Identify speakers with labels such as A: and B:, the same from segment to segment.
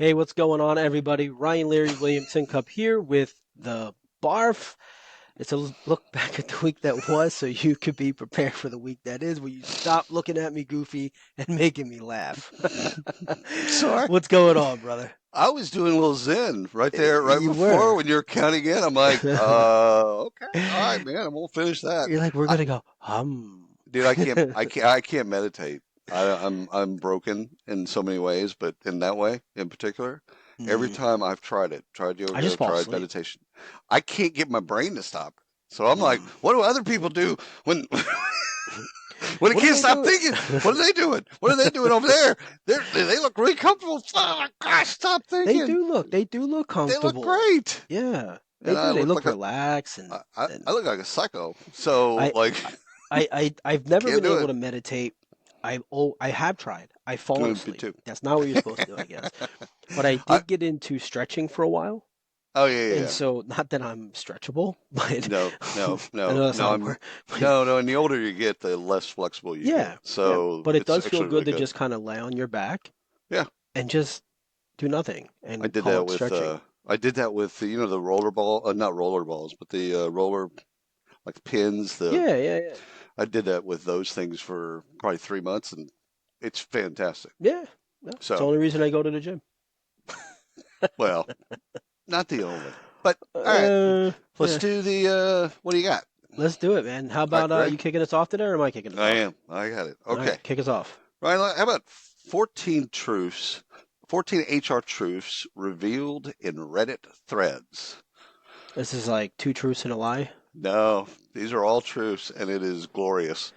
A: Hey, what's going on, everybody? Ryan Larry Williamson Cup here with the Barf. It's a look back at the week that was so you could be prepared for the week that is, where you stop looking at me goofy and making me laugh.
B: Sorry.
A: What's going on, brother?
B: I was doing a little Zen right there, right
A: You
B: before
A: were.
B: when you're counting in. I'm like, okay, all right, man, I'm gonna finish that.
A: You're like, we're
B: I,
A: gonna go,
B: dude, I can't meditate. I'm broken in so many ways, but in that way, in particular, every
A: Hmm.
B: time I've tried
A: I
B: yoga,
A: just fall
B: tried
A: asleep.
B: meditation, I can't get my brain to stop. So I'm like,
A: Hmm.
B: what do other people do when when it
A: What are
B: can't
A: they
B: stop
A: doing?
B: thinking? What are they doing? What are they doing over there? They look really comfortable. Oh my gosh, stop thinking.
A: They do look
B: They look
A: comfortable.
B: great.
A: Yeah, they
B: And I
A: do. They
B: look
A: look
B: like a
A: relaxed
B: I
A: and
B: look like a psycho. So
A: I
B: like
A: I've
B: I
A: never
B: can't
A: been
B: do
A: able
B: it.
A: to meditate. I have tried. I've fallen
B: Me
A: asleep.
B: too.
A: That's not what you're supposed to do, I guess. But I
B: I
A: did get into stretching for a while,
B: oh yeah, yeah,
A: and
B: yeah.
A: so not that I'm stretchable, but
B: No, no,
A: I
B: no,
A: know that's
B: no.
A: not a
B: I'm
A: word. But
B: no, no. And the older you get, the less flexible you get.
A: yeah, yeah.
B: So
A: But it
B: it's
A: does feel
B: actually
A: good
B: really
A: to
B: good.
A: just kind of lay on your back
B: Yeah,
A: and just do nothing
B: I
A: and
B: did
A: call
B: that
A: it
B: with
A: stretching.
B: I did that with the roller ball, not roller balls, but the roller like pins.
A: Yeah, yeah, yeah,
B: I did that with those things for probably 3 months, and it's fantastic.
A: yeah. Yeah. It's the
B: So
A: only reason I go to the gym.
B: well, not the only, but all right.
A: Uh,
B: Let's
A: yeah.
B: do the what do you got?
A: Let's do it, man. How
B: All right,
A: about
B: ready?
A: you kicking us off today, or am I kicking us
B: I
A: off?
B: am. I got it.
A: All
B: Okay.
A: right, kick us off.
B: Ryan, how about 14 truths, 14 HR truths revealed in Reddit threads?
A: This is like two truths and a lie.
B: No, these are all truths, and it is glorious.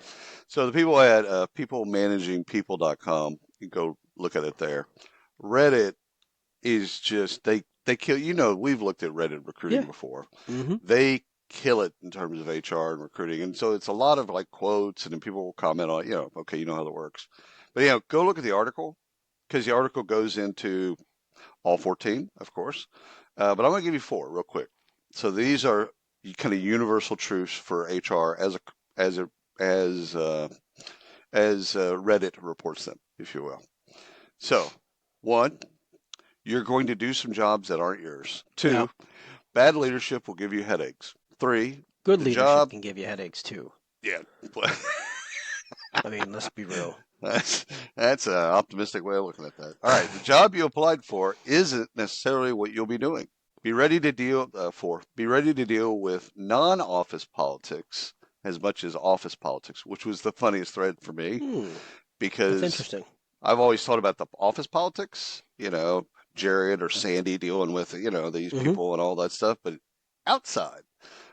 B: So the people at peoplemanagingpeople.com, you can go look at it there. Reddit is just they kill. We've looked at Reddit recruiting
A: Yeah.
B: before.
A: Mm-hmm.
B: They kill it in terms of HR and recruiting. And so it's a lot of like quotes, and then people will comment on, okay, you know how that works. But, go look at the article because the article goes into all 14, of course. But I'm going to give you four real quick. So these are kind of universal truths for HR as a, as, Reddit reports them, if you will. So, one, you're going to do some jobs that aren't yours.
A: Yeah.
B: Two, bad leadership will give you headaches. Three,
A: Good
B: the
A: leadership
B: job,
A: can give you headaches too.
B: yeah,
A: I mean, let's be real.
B: that's that's an optimistic way of looking at that. All right, the job you applied for isn't necessarily what you'll be doing. Be ready to deal with non-office politics as much as office politics, which was the funniest thread for me
A: Hmm. That's
B: because
A: interesting.
B: I've always thought about the office politics, Jared or Sandy dealing with, these
A: Mm-hmm.
B: people and all that stuff, but outside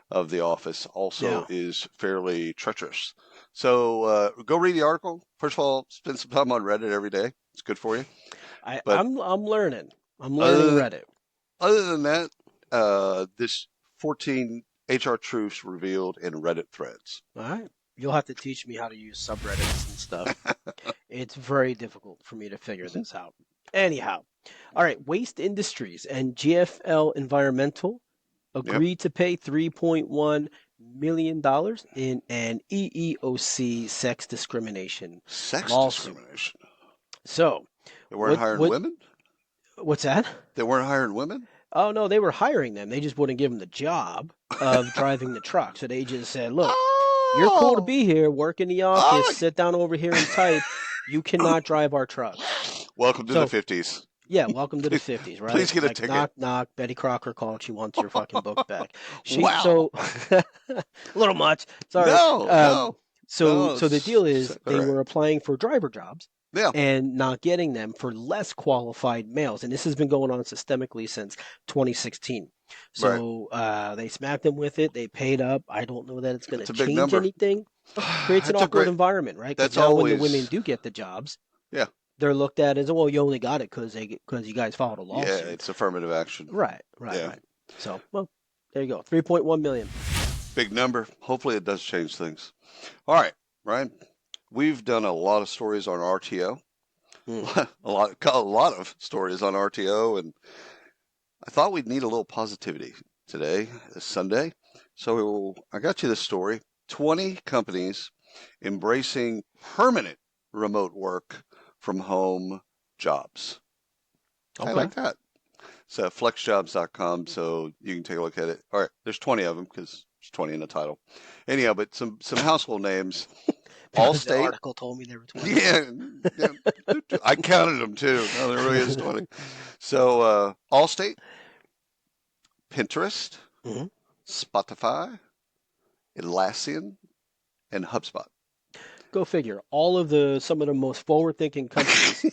B: of the office also
A: Yeah.
B: is fairly treacherous. So go read the article. First of all, spend some time on Reddit every day. It's good for you.
A: I,
B: But
A: I'm I'm learning. I'm learning
B: other
A: Reddit.
B: other than that, this 14 HR truths revealed in Reddit threads.
A: All right. You'll have to teach me how to use subreddits and stuff. It's very difficult for me to figure this out. Anyhow. All right. Waste Industries and GFL Environmental
B: Yep.
A: agreed to pay $3.1 million dollars in an EEOC sex discrimination
B: Sex
A: lawsuit.
B: discrimination.
A: So,
B: They weren't
A: what
B: hiring
A: what
B: women.
A: what's that?
B: They weren't hiring women.
A: Oh no, they were hiring them. They just wouldn't give them the job of driving the truck. So they just said, "Look, you're cool to
B: Oh,
A: be here, work in the office,
B: oh.
A: sit down over here and type. You cannot drive our truck."
B: Welcome to the
A: So
B: 50s.
A: yeah, welcome to the
B: Please,
A: 50s, right?
B: please get a
A: Like
B: ticket.
A: knock knock, Betty Crocker called. She wants your fucking book back. She
B: Wow.
A: so a little much. Sorry.
B: No,
A: Um,
B: no,
A: so
B: no.
A: so the deal is
B: All
A: they
B: right.
A: were applying for driver jobs
B: Yeah.
A: and not getting them for less qualified males, and this has been going on systemically since 2016.
B: Right.
A: So they smacked them with it. They paid up. I don't know that it's going to
B: That's a big
A: change
B: number.
A: anything. Creates an
B: That's a
A: awkward
B: great.
A: environment, right? Because
B: That's
A: now when the women
B: always.
A: do get the jobs,
B: Yeah.
A: they're looked at as, well, you only got it because you guys filed a
B: Yeah.
A: lawsuit.
B: It's affirmative action.
A: Right, right,
B: Yeah.
A: right. So, well, there you go. 3.1 million.
B: Big number. Hopefully it does change things. All right, Ryan. We've done a lot of stories on RTO.
A: Hmm.
B: A lot of stories on RTO, and I thought we'd need a little positivity today, this Sunday. So I got you this story. 20 companies embracing permanent remote work from home jobs. I
A: Okay.
B: like that. So flexjobs.com, so you can take a look at it. All right, there's 20 of them because there's 20 in the title. Anyhow, but some household names.
A: Because the
B: Allstate.
A: article told me there were 20.
B: Yeah, yeah, I counted them too. No, there really is 20. So Allstate, Pinterest,
A: Hmm.
B: Spotify, Atlassian, and HubSpot.
A: Go figure. All of some of the most forward-thinking companies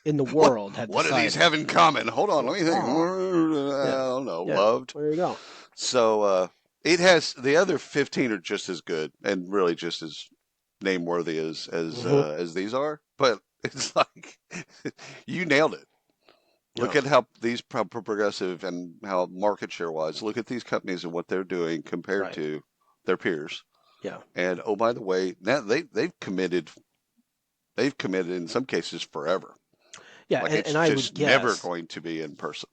A: in the
B: What
A: world have
B: what do these
A: decided.
B: have in common? Hold on, let me think.
A: Oh, yeah,
B: I don't know.
A: yeah.
B: Loved.
A: There you go.
B: So it has the other 15 are just as good and really just as name worthy
A: Hmm.
B: as these are. But it's like you nailed it. Look
A: Yeah.
B: at how these progressive and how market share wise. Look at these companies and what they're doing compared
A: Right.
B: to their peers.
A: Yeah.
B: And oh, by the way, now they've committed. They've committed in some cases forever.
A: Yeah.
B: Like
A: And,
B: it's
A: and I would
B: just never
A: guess,
B: going to be in person.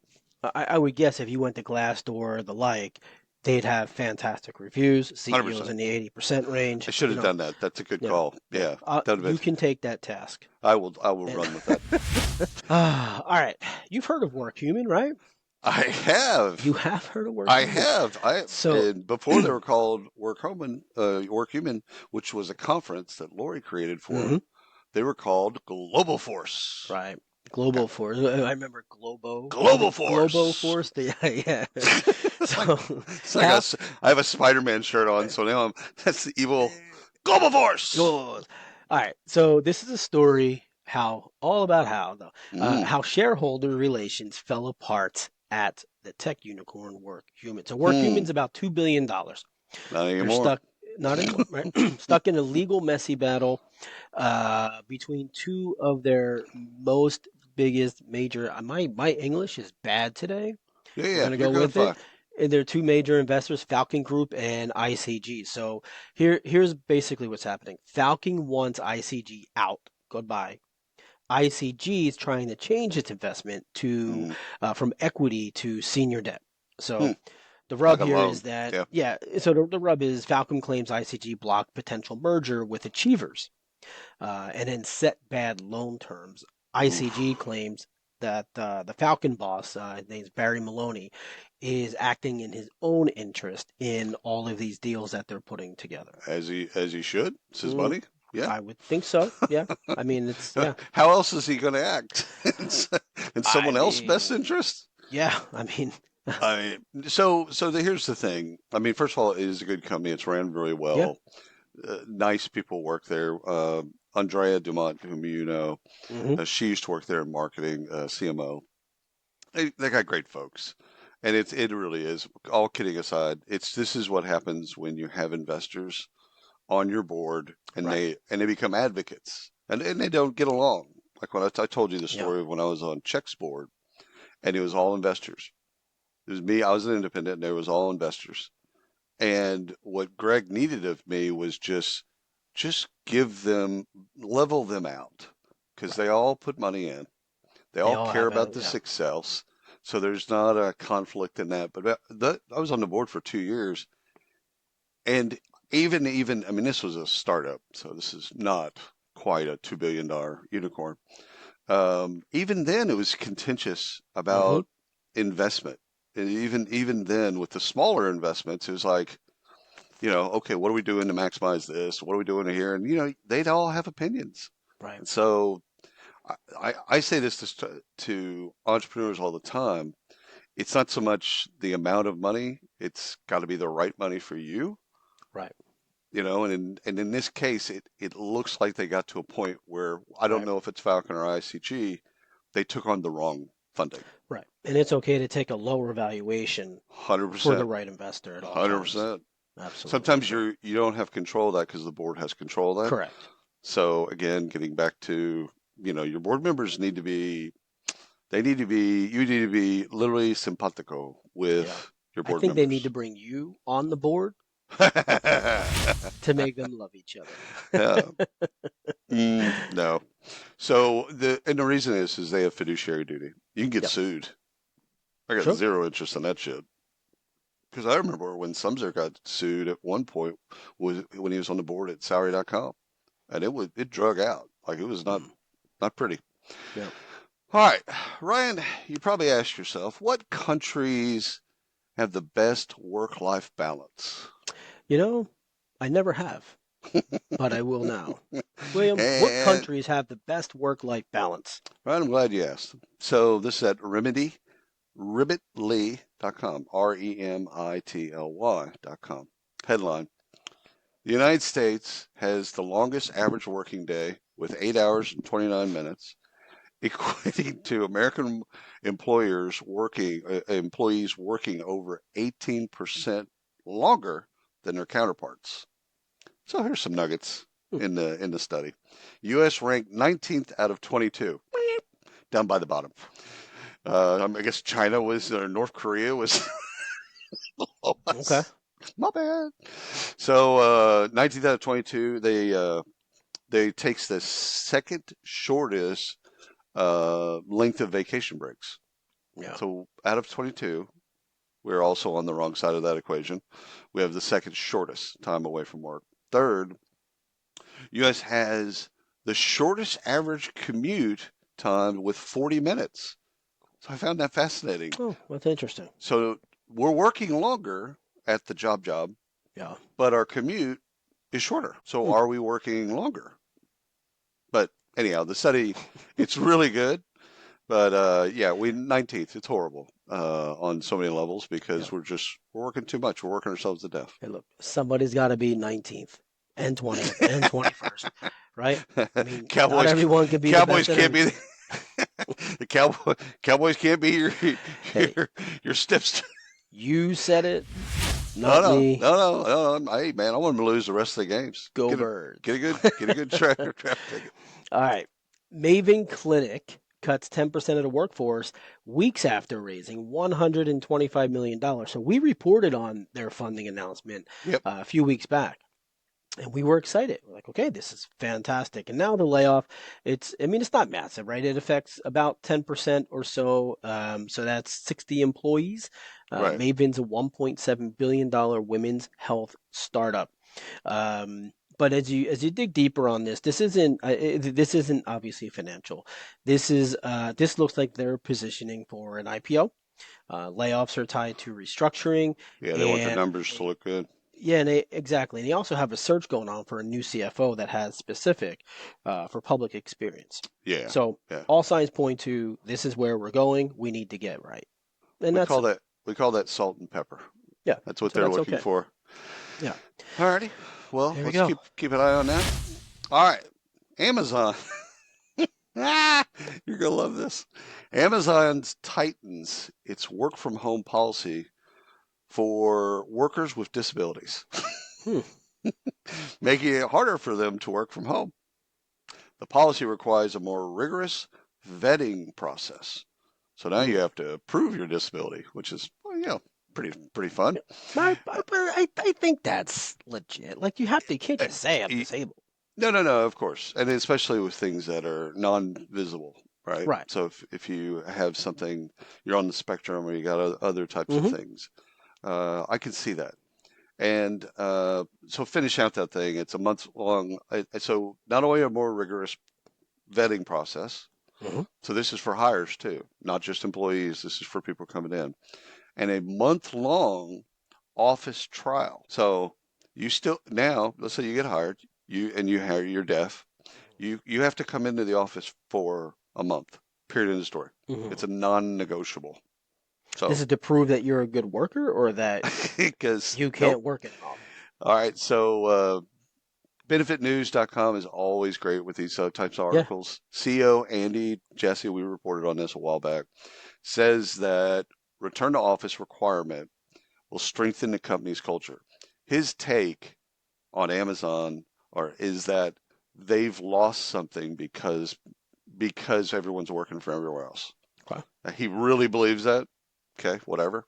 A: I would guess if you went to Glassdoor or the like, they'd have fantastic reviews, CEOs
B: 100%.
A: in the 80%
B: I
A: range.
B: should have done that. That's a good
A: Yeah.
B: call.
A: Yeah.
B: Yeah, that would
A: You
B: have been.
A: can take that task.
B: I will
A: And
B: run with that.
A: all right. You've heard of Workhuman, right?
B: I
A: You
B: have.
A: have heard of
B: I
A: Workhuman.
B: have. I
A: So,
B: and before they were called Workhuman, which was a conference that Lori created for
A: mhm,
B: them. They were called Global Force.
A: right.
B: Yeah.
A: Global Force. I remember Globo. Was
B: Global
A: it Globo
B: Force.
A: Force? Yeah, yeah.
B: It's like
A: So
B: it's like
A: half
B: I have a Spider-Man shirt on, so now that's the evil Global Force.
A: goes. All right. So this is a story all about
B: Mm,
A: how shareholder relations fell apart at the tech unicorn Workhuman. So
B: hmm.
A: Workhuman's about $2 billion.
B: Not
A: They're
B: anymore.
A: stuck, not anymore, right? Stuck in a legal messy battle between two of their most biggest major. My English is bad today.
B: Yeah,
A: We're
B: yeah,
A: gonna
B: you're
A: go
B: going
A: with it.
B: fine.
A: And their two major investors, Falcon Group and ICG. So here's basically what's happening. Falcon wants ICG out. Goodbye. ICG is trying to change its investment to
B: Mm,
A: from equity to senior debt.
B: hmm.
A: So the
B: Like
A: rub
B: a
A: here is
B: loan.
A: that,
B: Yeah.
A: yeah, so the rub is Falcon claims ICG blocked potential merger with Achievers and then set bad loan terms. ICG
B: Oof.
A: claims that the Falcon boss, his name's Barry Maloney, is acting in his own interest in all of these deals that they're putting together.
B: As he should. It's his
A: Mm,
B: money. Yeah.
A: I would think so. Yeah. I mean, it's, yeah.
B: How else is he going to act? In
A: I
B: someone else's best
A: mean,
B: interest?
A: yeah. I mean,
B: Here's the thing. I mean, first of all, it is a good company. It's ran really
A: yeah.
B: well. Nice people work there. Andrea Dumont, whom you know,
A: Hmm.
B: she used to work there in marketing, CMO. They got great folks, and it really is. All kidding aside, this is what happens when you have investors on your board and
A: Right.
B: they become advocates and they don't get along. Like when I told you the
A: Yeah.
B: story of when I was on Check's board and it was all investors. It was me. I was an independent, and there was all investors. And what Greg needed of me was just give them level them out because
A: Right.
B: they all put money in. They
A: They
B: all
A: all
B: care
A: have
B: about
A: a,
B: the
A: yeah.
B: success. So there's not a conflict in that. But I was on the board for 2 years, and even I mean, this was a startup, so this is not quite a $2 billion unicorn. Even then, it was contentious
A: Hmm.
B: about investment. And even then, with the smaller investments, it was like, okay, what are we doing to maximize this? What are we doing here? And they'd all have opinions.
A: Right.
B: And so I say this to entrepreneurs all the time. It's not so much the amount of money; it's got to be the right money for you.
A: Right.
B: And in this case, it looks like they got to a point where I don't
A: Right.
B: know if it's Falcon or ICG, they took on the wrong funding.
A: Right. And it's okay to take a lower valuation for the
B: 100%,
A: right investor at all times.
B: 100%.
A: Absolutely.
B: Sometimes
A: So
B: you don't have control of that because the board has control of that.
A: correct.
B: So again, getting back to, your board members need to be, you need to be literally simpatico
A: Yeah.
B: with your
A: I
B: board
A: think they need
B: members.
A: to bring you on the board to make them love each other.
B: Yeah. No. So the reason is they have fiduciary duty. You can get
A: Yep.
B: sued. I got
A: Sure.
B: zero interest in that shit. Because I remember when Sumser got sued at one point was when he was on the board at salary.com, and it drug out. Like it was not
A: Mm.
B: not pretty.
A: Yeah.
B: All right, Ryan, you probably asked yourself, what countries have the best work-life balance?
A: You know, I never have, but I will now. William, what
B: And
A: countries have the best work-life balance?
B: Ryan, I'm glad you asked. So this is at Remitly.com, Remitly.com. Headline: The United States has the longest average working day with 8 hours and 29 minutes, equating to American employees working over 18% longer than their counterparts. So here's some nuggets
A: Hmm,
B: in the study. U.S. ranked 19th out of 22, down by the bottom. I guess China was, or North Korea was.
A: okay.
B: My bad. So 19th out of 22, they takes the second shortest length of vacation breaks.
A: Yeah.
B: So out of 22, we're also on the wrong side of that equation. We have the second shortest time away from work. Third, U.S. has the shortest average commute time with 40 minutes. So I found that fascinating.
A: Oh, that's interesting.
B: So we're working longer at the job,
A: Yeah.
B: but our commute is shorter. So
A: Hmm.
B: are we working longer? But anyhow, the study, it's really good. But yeah, we 19th. It's horrible on so many levels
A: Yeah.
B: because we're working too much. We're working ourselves to death.
A: Hey, look, somebody's got to be 19th and 20th and 21st, right? I mean, not
B: Cowboys,
A: everyone can be the
B: Cowboys
A: best at
B: can't be
A: everything.
B: the Cowboys can't be
A: Hey,
B: your stiffs.
A: you said it,
B: No,
A: not
B: no,
A: me.
B: no, no, no. Hey, man, I want them to lose the rest of the games.
A: Go
B: Get a
A: birds.
B: good draft ticket.
A: All right. Maven Clinic cuts 10% of the workforce weeks after raising $125 million. So we reported on their funding announcement
B: Yep.
A: a few weeks back. And we were excited. We're like, okay, this is fantastic. And now the layoff, I mean, it's not massive, right? It affects about 10% or so. So that's 60 employees.
B: Right.
A: Maven's a $1.7 billion women's health startup. But as you dig deeper on this isn't obviously financial. This looks like they're positioning for an IPO. Layoffs are tied to restructuring,
B: Yeah, they want their
A: and
B: numbers to look good.
A: yeah, exactly. And they also have a search going on for a new CFO that has specific for public experience.
B: Yeah.
A: So
B: Yeah.
A: all signs point to this is where we're going. We need to get right, and
B: We
A: that's
B: call that we call that salt and pepper.
A: yeah.
B: That's what
A: So
B: they're
A: that's
B: looking
A: okay.
B: for.
A: Yeah.
B: Alrighty. Well,
A: There we
B: let's
A: go.
B: keep an eye on that. All right. Amazon. Ah, you're gonna love this. Amazon's tightens its work from home policy for workers with disabilities,
A: Hmm.
B: making it harder for them to work from home. The policy requires a more rigorous vetting process. So now
A: Hmm.
B: you have to prove your disability, which is, well, pretty fun.
A: Yeah. But I think that's legit. Like you can't
B: Uh,
A: just say I'm
B: y-
A: disabled.
B: No, no, no, of course. And especially with things that are non-visible, right?
A: Right.
B: So if you have something, you're on the spectrum or you got other types of
A: Mm-hmm.
B: things, I can see that. And so finish out that thing. It's a month long. So not only a more rigorous vetting process,
A: Mm-hmm.
B: so this is for hires too, not just employees. This is for people coming in, and a month long office trial. So you still now, let's say you get hired, you hire you're deaf, you have to come into the office for a month. Period. End of story.
A: Mm-hmm.
B: It's a non-negotiable.
A: This
B: So
A: is to prove that you're a good worker or that
B: because
A: you
B: nope.
A: can't work in an office.
B: All right. So benefitnews.com is always great with these types of
A: Yeah.
B: articles. CEO Andy Jesse, we reported on this a while back, says that return to office requirement will strengthen the company's culture. His take on Amazon is that they've lost something because everyone's working from everywhere else.
A: Okay.
B: He really believes that. Okay, whatever.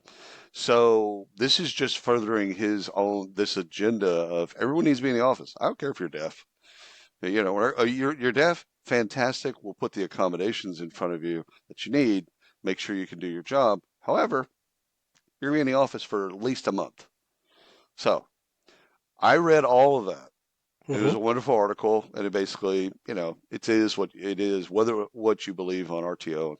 B: So this is just furthering his own this agenda of everyone needs to be in the office. I don't care if you're deaf. You know, you're deaf. Fantastic. We'll put the accommodations in front of you that you need. Make sure you can do your job. However, you're going to be in the office for at least a month. So I read all of that And it was
A: Hmm.
B: a wonderful article, and it basically, it is what it is, whether what you believe on RTO.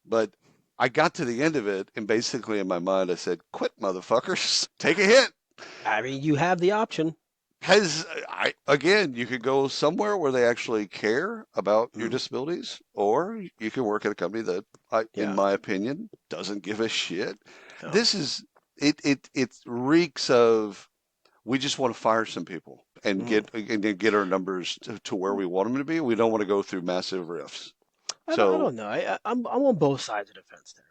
B: But I got to the end of it, and basically in my mind, I said, "Quit, motherfuckers! Take a hit."
A: I mean, you have the option.
B: Because you could go somewhere where they actually care about your
A: Mm,
B: disabilities, or you can work at a company that, in
A: yeah.
B: my opinion, doesn't give a shit.
A: No.
B: This is it reeks of we just want to fire some people and
A: Mm.
B: get our numbers to where we want them to be. We don't want to go through massive rifts.
A: I
B: So
A: don't know. I'm on both sides of the fence there.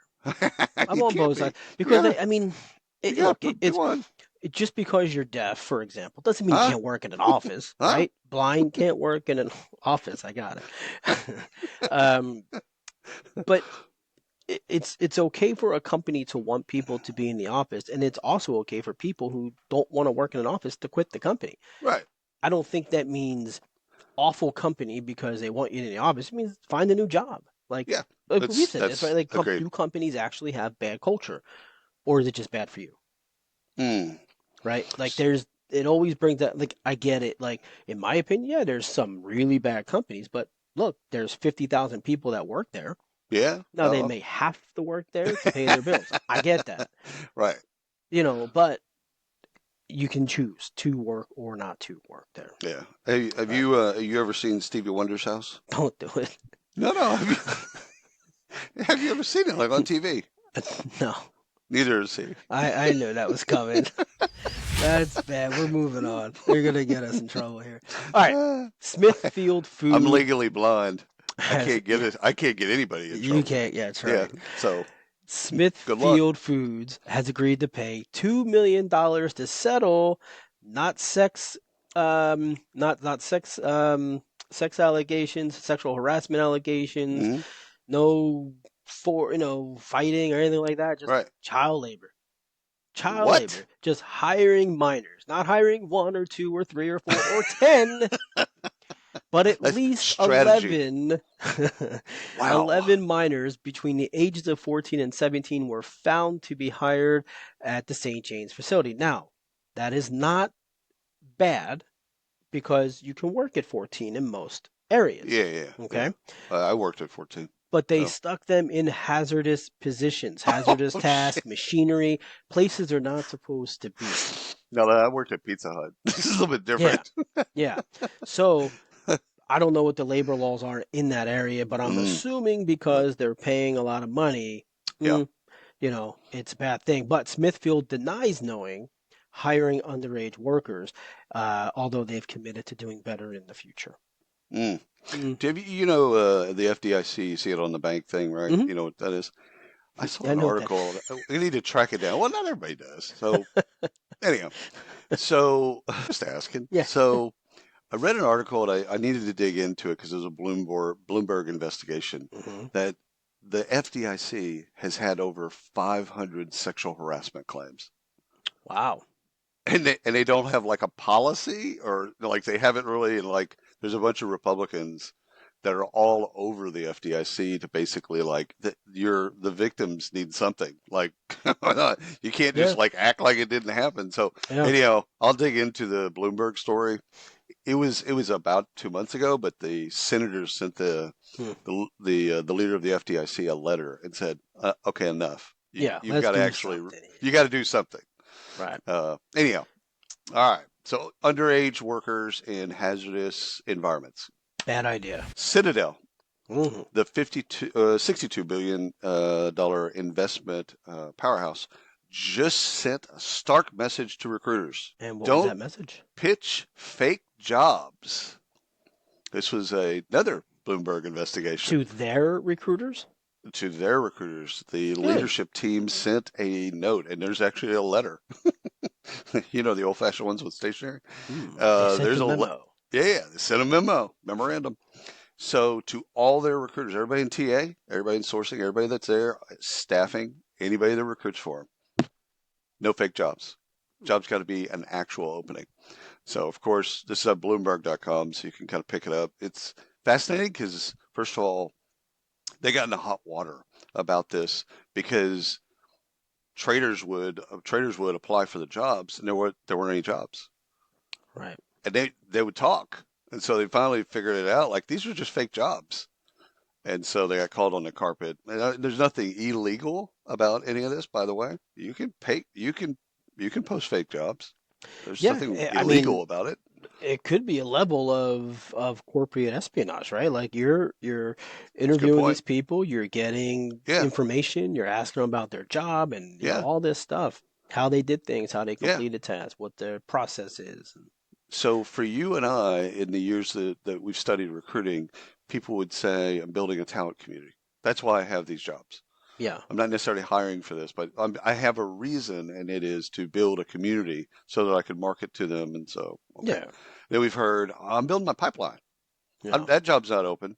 A: I'm
B: you
A: on
B: can't
A: both
B: be.
A: sides because
B: Yeah,
A: I mean,
B: you got
A: look,
B: to do one.
A: just because you're deaf, for example, doesn't mean you
B: Huh?
A: can't work in an office,
B: Huh?
A: right? Blind can't work in an office. I got it. um, but it's okay for a company to want people to be in the office, and it's also okay for people who don't want to work in an office to quit the company.
B: Right.
A: I don't think that means awful company because they want you in the office. It means find a new job.
B: Yeah.
A: Like we've said this, right?
B: That's
A: Like,
B: agreed.
A: do companies actually have bad culture, or is it just bad for you,
B: Mm.
A: right? Like, it always brings that. Like, I get it. Like, in my opinion, yeah, there's some really bad companies, but look, there's 50,000 people that work there.
B: Yeah.
A: Now they may have to work there to pay their bills. I get that,
B: Right.
A: but you can choose to work or not to work there,
B: Yeah. Hey,
A: right?
B: have you ever seen Stevie Wonder's house?
A: Don't do it.
B: No, no. Have you ever seen it like on TV?
A: No,
B: Neither has he.
A: I knew that was coming. That's bad. We're moving on. They're gonna get us in trouble here. All right.
B: Uh,
A: Smithfield
B: I'm
A: Food
B: legally blind.
A: has yeah,
B: I can't get anybody in
A: you
B: trouble.
A: can't. Yeah, that's
B: Yeah.
A: right.
B: So good luck.
A: Smithfield Foods has agreed to pay $2 million to settle not sex, not sex, sex allegations, sexual harassment allegations,
B: Hmm.
A: no fighting or anything like that. Just
B: Right.
A: child labor. Child
B: What?
A: labor, just hiring minors, not hiring one or two or three or four or 10, but at
B: That's
A: least
B: strategy.
A: 11,
B: Wow.
A: 11 minors between the ages of 14 and 17 were found to be hired at the St. James facility. Now, that is not bad because you can work at 14 in most areas.
B: Yeah, yeah, yeah.
A: Okay.
B: I worked at 14.
A: But they
B: So.
A: stuck them in hazardous positions, hazardous
B: Oh
A: tasks,
B: shit.
A: machinery, places they're not supposed to be.
B: No, I worked at Pizza Hut. This is a little bit
A: Yeah,
B: different.
A: yeah. So I don't know what the labor laws are in that area, but I'm
B: Mm,
A: assuming
B: but
A: because they're paying a lot of money,
B: yeah.
A: mm, it's a bad thing. But Smithfield denies knowing hiring underage workers, although they've committed to doing better in the future.
B: Mm.
A: Mm,
B: Have the FDIC? You see it on the bank thing, right?
A: hmm.
B: You know what that is? I
A: Yeah,
B: saw
A: I
B: an
A: know that.
B: article. We need to track it down. Well, not everybody does. So anyhow, so just asking.
A: Yeah.
B: So I read an article and I needed to dig into it because it was a Bloomberg investigation
A: Hmm.
B: that the FDIC has had over 500 sexual harassment claims.
A: Wow.
B: And they don't have like a policy or like they haven't really and like there's a bunch of Republicans that are all over the FDIC to basically like the victims need something like you can't
A: Yeah.
B: just like act like it didn't happen. So
A: Yeah.
B: anyhow, I'll dig into the Bloomberg story. It was about 2 months ago, but the senators sent
A: Hmm.
B: the leader of the FDIC a letter and said, "Okay, enough.
A: Yeah.
B: You've
A: Let's
B: got to
A: do
B: actually
A: something here.
B: you got to do something."
A: Right.
B: Anyhow, all right. So underage workers in hazardous environments.
A: Bad idea.
B: Citadel,
A: Hmm.
B: the 62 billion dollar investment powerhouse, just sent a stark message to recruiters:
A: And what was
B: don't
A: that message?
B: pitch fake jobs. This was another Bloomberg investigation
A: To their recruiters?
B: to their recruiters. The
A: Really?
B: leadership team sent a note, and there's actually a letter. The old-fashioned ones with stationery.
A: Hmm. They sent
B: There's
A: a
B: a
A: memo.
B: Yeah, they sent a memorandum. So to all their recruiters, everybody in TA, everybody in sourcing, everybody that's there, staffing, anybody that recruits for them, no fake jobs. Jobs got to be an actual opening. So of course, this is at Bloomberg.com, so you can kind of pick it up. It's fascinating because first of all, they got into hot water about this because traders would apply for the jobs, and there weren't any jobs.
A: Right.
B: and they would talk. And so they finally figured it out. Like these were just fake jobs. And so they got called on the carpet. And there's nothing illegal about any of this, by the way. You can post fake jobs. There's
A: Yeah,
B: nothing
A: I mean,
B: illegal about it.
A: it could be a level of corporate espionage, right? Like you're
B: It's a good
A: interviewing
B: point.
A: these people, you're getting
B: Yeah,
A: information, you're asking them about their job and
B: yeah,
A: all this stuff, how they did things, how they
B: yeah.
A: completed tasks, what their process is.
B: So for you and I, in the years that we've studied recruiting, people would say, I'm building a talent community. That's why I have these jobs.
A: Yeah,
B: I'm not necessarily hiring for this, but I have a reason, and it is to build a community so that I can market to them. And so, okay.
A: yeah,
B: Then we've heard, I'm building my pipeline.
A: yeah.
B: That job's not open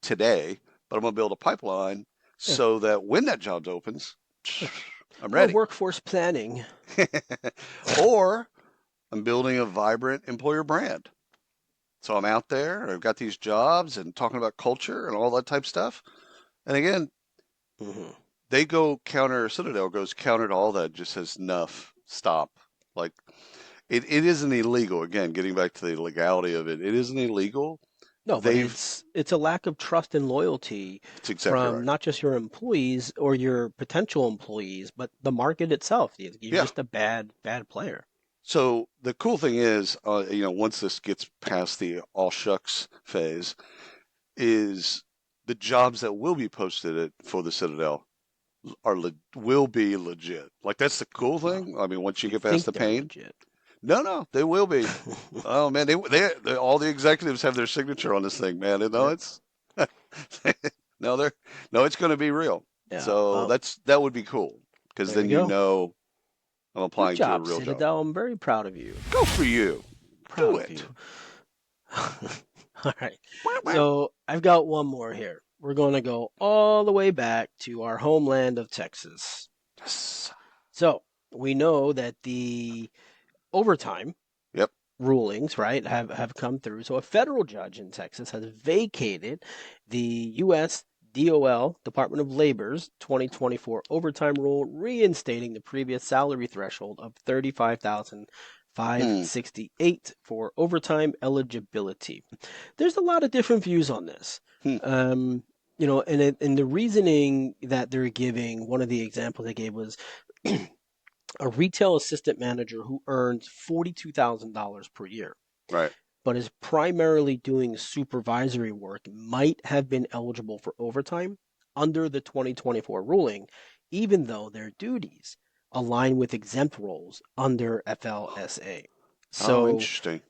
B: today, but I'm going to build a pipeline
A: Yeah.
B: so that when that job opens, I'm
A: Well,
B: ready.
A: workforce planning.
B: Or I'm building a vibrant employer brand. So I'm out there, I've got these jobs and talking about culture and all that type stuff. And again,
A: Hmm.
B: they go counter, Citadel goes counter to all that, just says, enough, stop. Like, it isn't illegal. Again, getting back to the legality of it, it isn't illegal.
A: No, but
B: They've,
A: it's a lack of trust and loyalty
B: it's exactly
A: from
B: right.
A: not just your employees or your potential employees, but the market itself. You're
B: Yeah.
A: just a bad player.
B: So the cool thing is, once this gets past the all shucks phase, is the jobs that will be posted for the Citadel will be legit. Like that's the cool
A: No,
B: thing. I mean, once you
A: you
B: get past
A: think
B: the
A: they're
B: pain,
A: legit.
B: no, they will be. Oh man, all the executives have their signature on this thing, man. And no,
A: Yeah,
B: it's no, they're no, it's going to be real.
A: yeah.
B: So
A: Well,
B: that would be cool because
A: there
B: then
A: you go.
B: I'm
A: Good
B: applying to a
A: job,
B: real job.
A: Citadel. I'm very proud of you.
B: Go for you.
A: Proud
B: Do
A: of
B: it.
A: you. All right.
B: Wow, wow.
A: So I've got one more here. We're going to go all the way back to our homeland of Texas.
B: Yes.
A: So we know that the overtime
B: Yep.
A: rulings, right, have come through. So a federal judge in Texas has vacated the U.S. DOL, Department of Labor's 2024 overtime rule, reinstating the previous salary threshold of 35,568
B: Hmm.
A: for overtime eligibility. There's a lot of different views on this.
B: Hmm.
A: Um, and the reasoning that they're giving, one of the examples they gave was a retail assistant manager who earns $42,000 per year,
B: Right.
A: but is primarily doing supervisory work, might have been eligible for overtime under the 2024 ruling, even though their duties align with exempt roles under FLSA.
B: Oh,
A: So
B: interesting.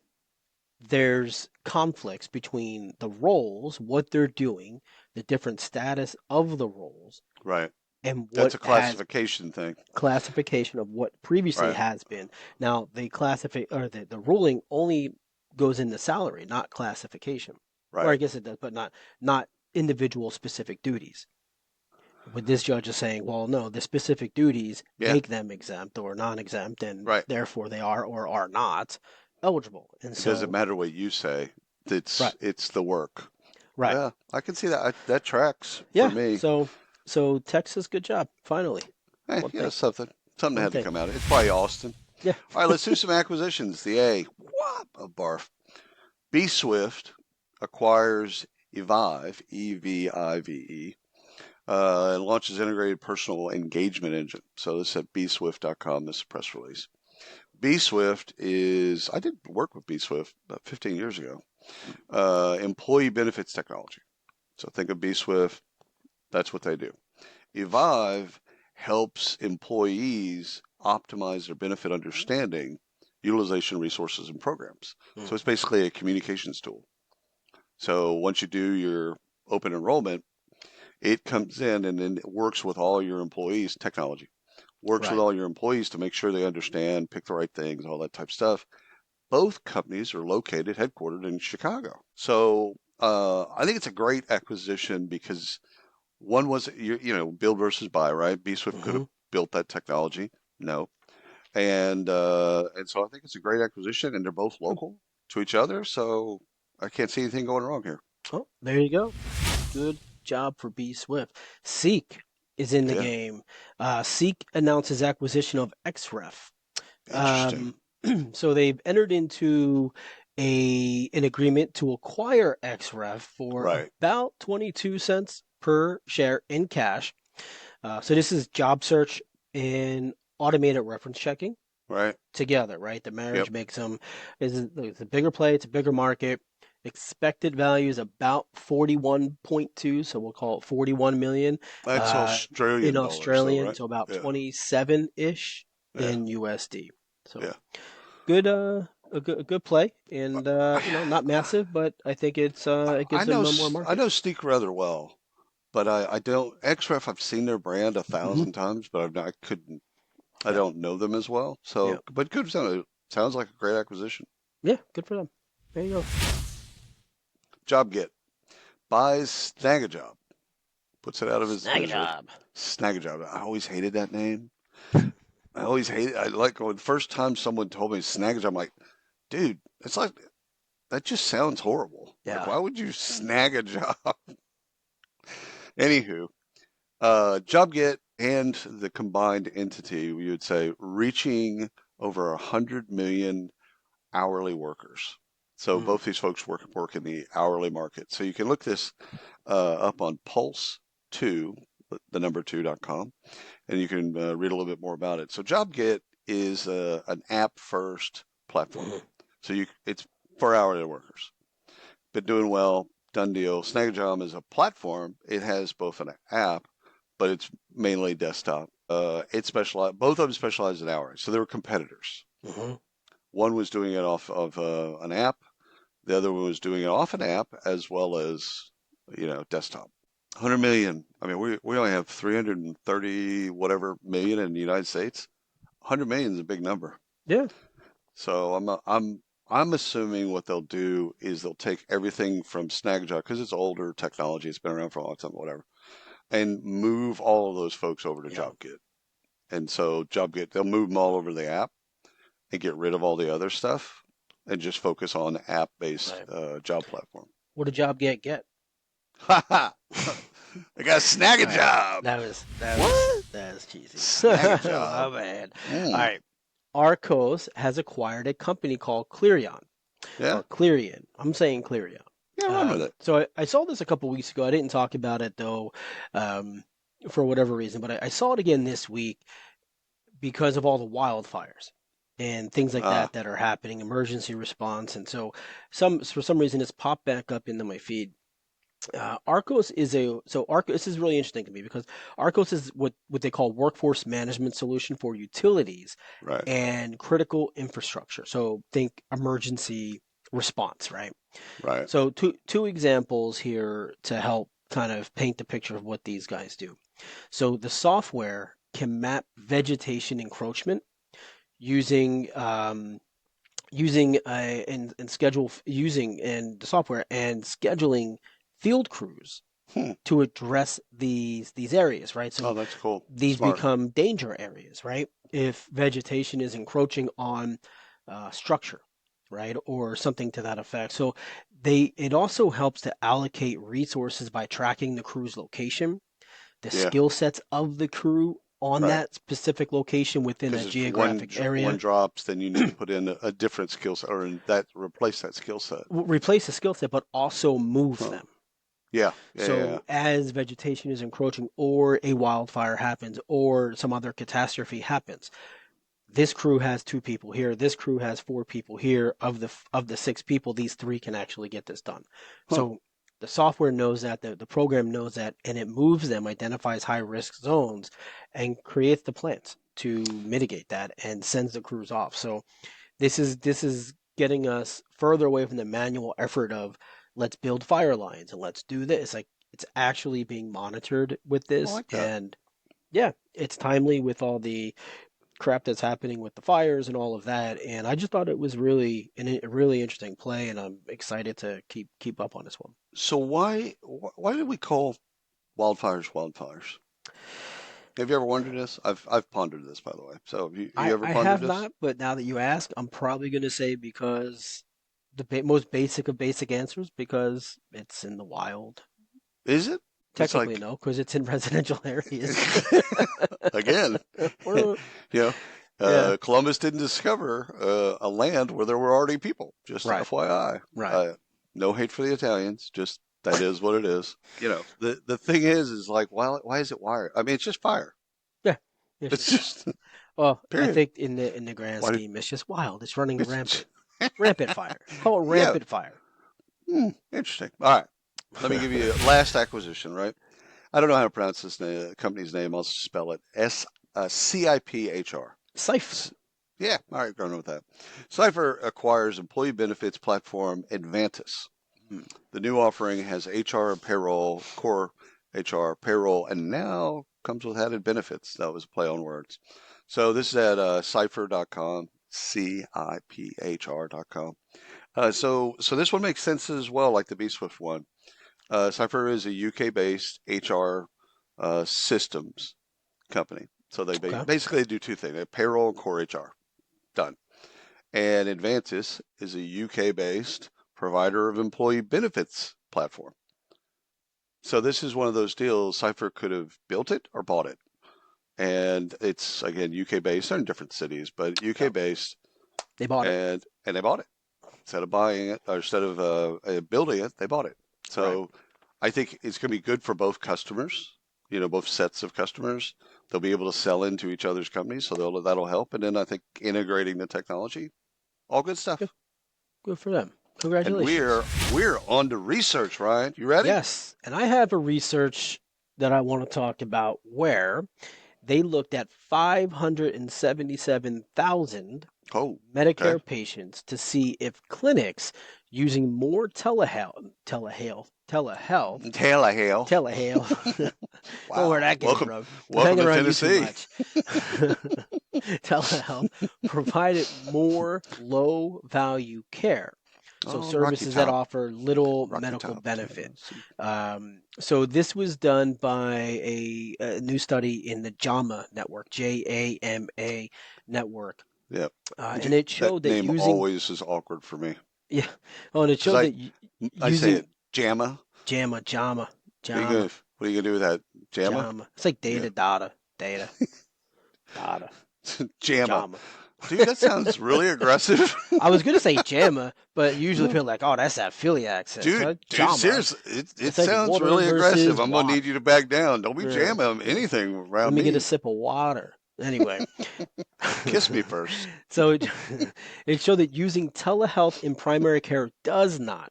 A: there's conflicts between the roles, what they're doing, the different status of the roles,
B: Right.
A: and
B: That's
A: what
B: a
A: has
B: classification thing.
A: classification of what previously
B: Right.
A: has been. Now they classify or the ruling only goes in the salary, not classification. Or I
B: Right.
A: guess it does, but not individual specific duties. With this judge is saying, well, no, the specific duties
B: Yeah.
A: make them exempt or non-exempt, and
B: Right.
A: therefore they are or are not eligible. And
B: It doesn't
A: so,
B: matter what you say.
A: right,
B: It's the work.
A: right,
B: Yeah, I can see that. That tracks for
A: yeah.
B: me.
A: So Texas, good job, finally. One
B: Yeah,
A: thing,
B: something
A: one
B: had to
A: thing.
B: come out. It's probably Austin.
A: Yeah.
B: All right, let's do some acquisitions. The A, whop of barf. B Swift acquires Evive, Evive, and launches integrated personal engagement engine. So this is at bswift.com. This is a press release. B Swift is, I did work with B Swift about 15 years ago. Employee benefits technology. So think of B Swift. That's what they do. Evive helps employees optimize their benefit understanding, utilization, resources, and programs. So it's
A: Mm-hmm.
B: basically a communications tool. So once you do your open enrollment, it comes in and then it works with all your employees, technology, works with
A: Right.
B: all your employees to make sure they understand, pick the right things, all that type of stuff. Both companies are located, headquartered in Chicago. So I think it's a great acquisition because one was, build versus buy, right? B Swift could
A: Mm-hmm.
B: have built that technology. No. And so I think it's a great acquisition, and they're both local to each other. So I can't see anything going wrong here.
A: Oh, there you go. Good job for B Swift. Seek is in the
B: Yeah.
A: game. Seek announces acquisition of XREF.
B: Interesting.
A: So they've entered into an agreement to acquire XREF for
B: Right.
A: about 22 cents per share in cash. So this is job search and automated reference checking
B: Right.
A: together, right? The
B: Yep.
A: marriage makes them it's a bigger play, it's a bigger market. Expected value is about 41.2, so we'll call it 41 million
B: That's
A: in
B: Australian dollars, though,
A: Australian,
B: right?
A: so about
B: Yeah.
A: 27-ish
B: Yeah.
A: in USD. So
B: Yeah.
A: good a good play and not
B: I,
A: massive, but I think it
B: I
A: gives
B: know
A: them more
B: I
A: market.
B: know Steak rather well, but I don't XREF. I've seen their brand a
A: Hmm.
B: thousand times, but I
A: Yeah.
B: don't know them as well.
A: Yeah.
B: So, but good sounds like a great acquisition.
A: Yeah, good for them. There you go.
B: JobGet buys Snagajob, puts it out of his
A: Snag a
B: misery.
A: job.
B: Snagajob. I always hated that name. I always hated. I like when the first time someone told me Snagajob. I'm like, dude, it's like that just sounds horrible. Like,
A: Yeah.
B: why would you snag a job? Anywho, JobGet and the combined entity, we would say, reaching over 100 million hourly workers. So
A: Mm.
B: both these folks work in the hourly market. So you can look this up on Pulse 2, the number 2.com, and you can read a little bit more about it. So JobGet is an app first platform.
A: Mhm.
B: So it's for hourly workers. Been doing well, done deal. Snagajob is a platform. It has both an app, but it's mainly desktop. It specialized. Both of them specialize in hours, so they were competitors.
A: Mhm.
B: One was doing it off of an app. The other one was doing it off an app as well as desktop. 100 million. I mean, we only have 330 whatever million in the United States. 100 million is a big number.
A: Yeah.
B: So I'm assuming what they'll do is they'll take everything from Snagajob because it's older technology, it's been around for a long time, whatever, and move all of those folks over to
A: Yeah.
B: JobGet. And so JobGet, they'll move them all over the app and get rid of all the other stuff and just focus on app-based
A: Right.
B: job platform.
A: What did job get?
B: Ha ha! I got to snag a
A: All right.
B: job. What?
A: That was cheesy.
B: Snag a
A: My
B: job.
A: bad. All
B: Mm.
A: right. Arcos has acquired a company called Clearion
B: Yeah,
A: or Clearion. I'm saying Clearion.
B: yeah, run with it.
A: So I saw this a couple weeks ago. I didn't talk about it though, um, for whatever reason, but I saw it again this week because of all the wildfires and things like
B: Ah,
A: that are happening, emergency response, and so for some reason it's popped back up into my feed. Arcos is Arcos. This is really interesting to me because Arcos is what they call workforce management solution for utilities
B: right,
A: and critical infrastructure. So think emergency response, right?
B: right.
A: So two examples here to help kind of paint the picture of what these guys do. So the software can map vegetation encroachment using and schedule using and the software and scheduling field crews
B: Hmm.
A: to address these areas, right?
B: Oh,
A: So
B: that's cool.
A: these
B: Smart.
A: become danger areas, right? If vegetation is encroaching on structure, right, or something to that effect. So it also helps to allocate resources by tracking the crew's location, the
B: Yeah,
A: skill sets of the crew on
B: right.
A: that specific location within
B: Because
A: that
B: if
A: geographic
B: one
A: area.
B: drops, then you need to put in a different skill set or that replace that skill set.
A: Replace the skill set, but also move
B: Huh.
A: them.
B: Yeah, yeah, yeah, yeah.
A: So as vegetation is encroaching, or a wildfire happens, or some other catastrophe happens, this crew has two people here. This crew has four people here. Of the six people, these three can actually get this done.
B: Huh.
A: So the software knows that, the program knows that, and it moves them, identifies high risk zones, and creates the plans to mitigate that, and sends the crews off. So this is getting us further away from the manual effort of let's build fire lines and let's do this. Like it's actually being monitored with
B: I
A: this,
B: like that.
A: and yeah, it's timely with all the crap that's happening with the fires and all of that. And I just thought it was a really interesting play, and I'm excited to keep up on this one.
B: So why did we call wildfires wildfires? Have you ever wondered this? I've pondered this, by the way. So have you ever
A: I
B: pondered
A: have
B: this?
A: not, but now that you ask, I'm probably going to say because most basic of basic answers, because it's in the wild.
B: Is it? It's
A: Technically,
B: like
A: no, because it's in residential areas.
B: again, you
A: We're-
B: know,
A: Yeah.
B: Columbus didn't discover a land where there were already people. Just
A: Right.
B: FYI.
A: Right.
B: No hate for the Italians. Just that is what it is. The thing is like, why is it wire? I mean, it's just fire.
A: Yeah. It's
B: It's
A: just fine.
B: just
A: Well, I
B: period.
A: think in the grand
B: Why?
A: scheme, it's just wild. It's running
B: It's,
A: rampant. Rampant fire. Call it
B: yeah.
A: rampant fire.
B: Interesting. All right. Let me give you a last acquisition. Right. I don't know how to pronounce this company's name. I'll spell it CIPHR.
A: Cipher.
B: Yeah, all right, going with that. Cipher acquires employee benefits platform Advantis.
A: Hmm.
B: The new offering has HR, payroll, core HR, payroll, and now comes with added benefits. That was a play on words. So this is at cipher.com, CIPHR.com. So this one makes sense as well, like the BSwift one. Cipher is a UK-based HR systems company. So they
A: Okay.
B: basically do two things: they have payroll and core HR. Done. And Advantis is a UK-based provider of employee benefits platform. So this is one of those deals. Cipher could have built it or bought it, and it's again UK-based. They're in different cities, but
A: Yeah.
B: UK-based,
A: They bought it.
B: and they bought it instead of buying it or instead of building it. They bought it.
A: Right.
B: So I think it's going to be good for both customers. Both sets of customers. They'll be able to sell into each other's companies, so that'll help. And then I think integrating the technology, all good
A: Good.
B: stuff.
A: Good for them.
B: And
A: Congratulations.
B: we're on to research, Ryan. You ready?
A: Yes. And I have a research that I want to talk about where they looked at 577,000
B: Oh, okay.
A: Medicare patients to see if clinics using more
B: Telehealth.
A: telehealth, don't know where
B: Wow.
A: that came
B: Welcome,
A: from. I'm
B: welcome
A: hanging
B: to
A: around you too
B: Tennessee.
A: much. Telehealth provided more low value care. So
B: Oh, Rocky
A: services that
B: Top.
A: offer little
B: Rocky
A: medical
B: Top,
A: benefit.
B: Tennessee.
A: So this was done by a new study in the JAMA network, JAMA network,
B: Yep.
A: and it
B: That
A: showed that
B: name
A: using
B: always is awkward for me
A: yeah, oh, and it
B: because
A: showed that
B: I say
A: using
B: it JAMA.
A: JAMA, JAMA,
B: What are you gonna
A: JAMA,
B: What are you gonna do with that JAMA?
A: JAMA. It's like
B: Yeah,
A: data, data, data, data,
B: JAMA.
A: JAMA.
B: Dude, that sounds really aggressive.
A: I was gonna say JAMA, but usually people are like, oh, that's that Philly accent. So
B: Dude,
A: JAMA.
B: seriously, it
A: It's like
B: sounds
A: water
B: really aggressive.
A: versus
B: I'm gonna
A: water.
B: need you to back down. Don't be
A: Yeah,
B: jamming
A: yeah.
B: anything
A: Let
B: around
A: me get a
B: me.
A: sip of water. Anyway,
B: Kiss me first.
A: so it showed that using telehealth in primary care does not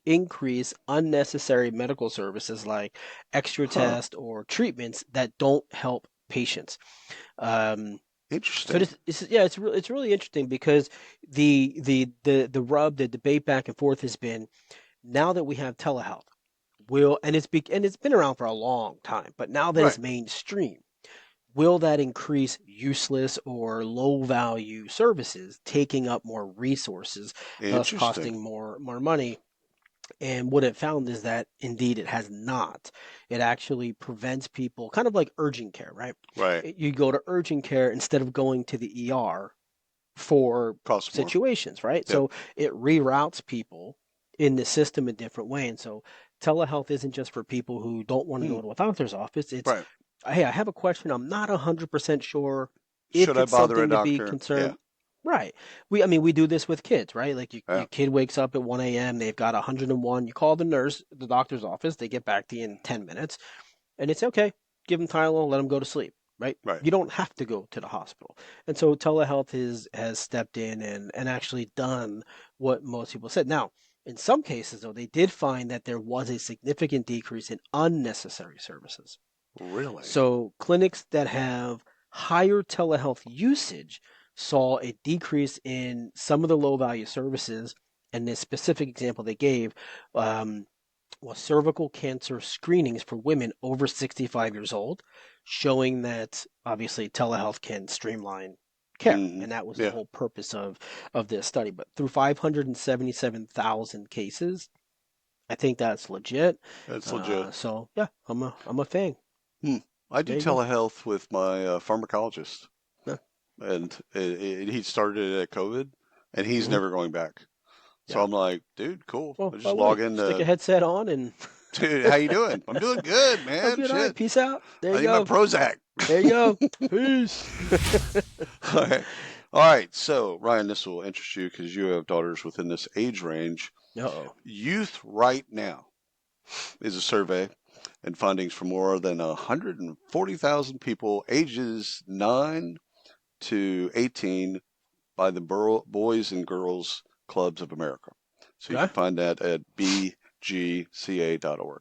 A: increase unnecessary medical services like extra
B: Huh.
A: tests or treatments that don't help patients. Um, so
B: Interesting.
A: this yeah, it's really interesting because the rub, the debate back and forth has been now that we have telehealth, will and it's been around for a long time, but now that
B: Right.
A: it's mainstream, will that increase useless or low value services taking up more resources, thus
B: Interesting.
A: costing more money? And what it found is that indeed it has not. It actually prevents people, kind of like urgent care, right?
B: Right.
A: You go to urgent care instead of going to the ER for
B: Costs more.
A: situations, right?
B: Yep.
A: So it reroutes people in the system a different way. And so telehealth isn't just for people who don't want to
B: Hmm.
A: go to a doctor's office. It's,
B: Right.
A: hey, I have a question. I'm not 100% sure
B: Should
A: if
B: I
A: it's
B: bother a
A: something to be
B: doctor? Yeah.
A: concerned. Right. I mean, we do this with kids, right? Like
B: Yeah.
A: your kid wakes up at 1 a.m., they've got 101. You call the nurse, the doctor's office, they get back to you in 10 minutes, and it's okay. Give them Tylenol, let them go to sleep, right?
B: Right.
A: You don't have to go to the hospital. And so telehealth has stepped in and actually done what most people said. Now, in some cases, though, they did find that there was a significant decrease in unnecessary services.
B: Really?
A: So clinics that have higher telehealth usage saw a decrease in some of the low value services. And this specific example they gave um, was cervical cancer screenings for women over 65 years old, showing that obviously telehealth can streamline care.
B: Hmm.
A: And that was the
B: Yeah.
A: whole purpose of this study. But through 577,000 cases, I think that's legit.
B: That's legit.
A: So yeah, I'm a fan.
B: Hmm. I do
A: There you go.
B: telehealth with my pharmacologist,
A: Yeah.
B: and he started it at COVID, and he's
A: Hmm.
B: never going back. So
A: Yeah.
B: I'm like, dude, cool.
A: Well,
B: I
A: why
B: just
A: would he?
B: log in
A: Stick a
B: to
A: headset on and
B: Dude, how you doing? I'm doing good,
A: I'm
B: man.
A: good. All right.
B: Shit.
A: Peace out. There
B: I
A: you
B: need my
A: go.
B: Prozac.
A: There you go. Peace.
B: All right. All right. So, Ryan, this will interest you because you have daughters within this age range.
A: Uh-oh.
B: Youth Right Now is a survey and findings from more than 140,000 people ages 9 to 18 by the Boys and Girls Clubs of America. So you
A: Okay.
B: can find that at bgca.org.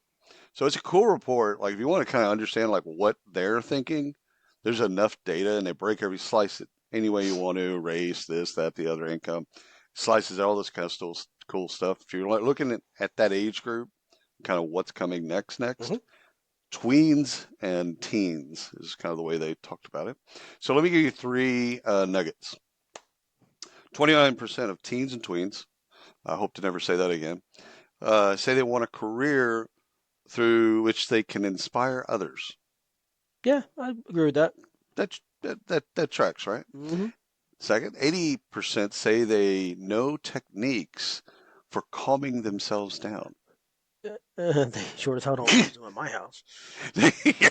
B: So it's a cool report. Like if you want to kind of understand like what they're thinking, there's enough data and they break every slice it any way you want to, race, this, that, the other, income, slices all this kind of still cool stuff. If you're looking at that age group, kind of what's coming next,
A: Mm-hmm.
B: tweens and teens is kind of the way they talked about it. So let me give you three nuggets. 29% of teens and tweens, I hope to never say that again, say they want a career through which they can inspire others.
A: Yeah, I agree with that.
B: That tracks, right?
A: Mm-hmm.
B: Second, 80% say they know techniques for calming themselves down.
A: They sure as hell don't use them in my house.
B: Yeah,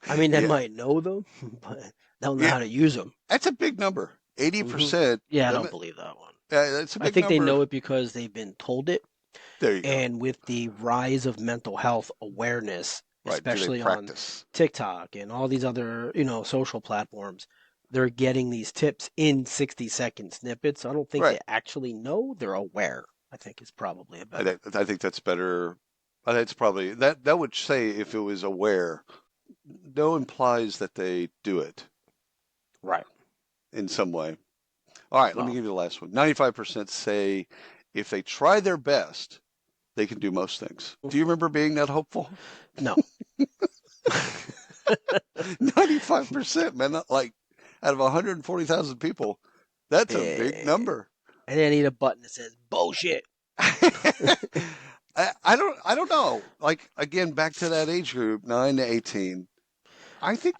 A: I mean, they
B: yeah,
A: might know them, but they don't know
B: yeah.
A: how to use them.
B: That's a big number.
A: Mm-hmm.
B: 80%.
A: Yeah, I don't believe that one.
B: That's a
A: I
B: big
A: think they
B: number.
A: know it because they've been told it.
B: There you go.
A: And with the rise of mental health awareness,
B: Right. Do they
A: especially on
B: practice?
A: TikTok and all these other, social platforms, they're getting these tips in 60-second snippets. So I don't think they
B: Right.
A: actually know, they're aware. I think is probably a better.
B: I think that's better. I think it's probably that would say if it was aware, no implies that they do it
A: Right.
B: in some way. All right, let me
A: Well,
B: give you the last one. 95% say if they try their best, they can do most things. Do you remember being that hopeful?
A: no.
B: 95%, man. Like out of 140,000 people, that's a big
A: Eh,
B: number.
A: and then I need a button that says bullshit.
B: I don't know. Like again, back to that age group, 9 to 18. I think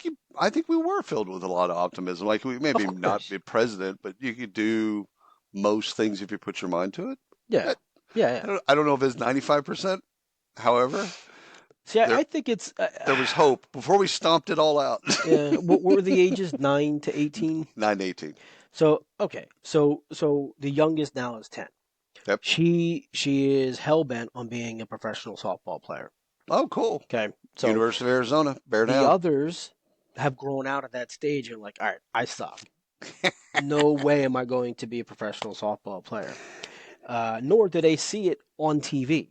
B: we were filled with a lot of optimism. Like we maybe
A: Of
B: not
A: course.
B: be president, but you could do most things if you put your mind to it.
A: Yeah.
B: I,
A: Yeah, yeah.
B: I don't know if it's 95%. However,
A: See, I
B: there
A: think it's
B: there was hope before we stomped it all out.
A: yeah. What were the ages? 9 to 18.
B: 9 to 18.
A: So okay, so the youngest now is 10.
B: Yep.
A: She is hell bent on being a professional softball player.
B: Oh, cool.
A: Okay, so
B: University of Arizona, bear
A: the
B: down.
A: others have grown out of that stage and like, all right, I stop. No way am I going to be a professional softball player. Nor do they see it on TV,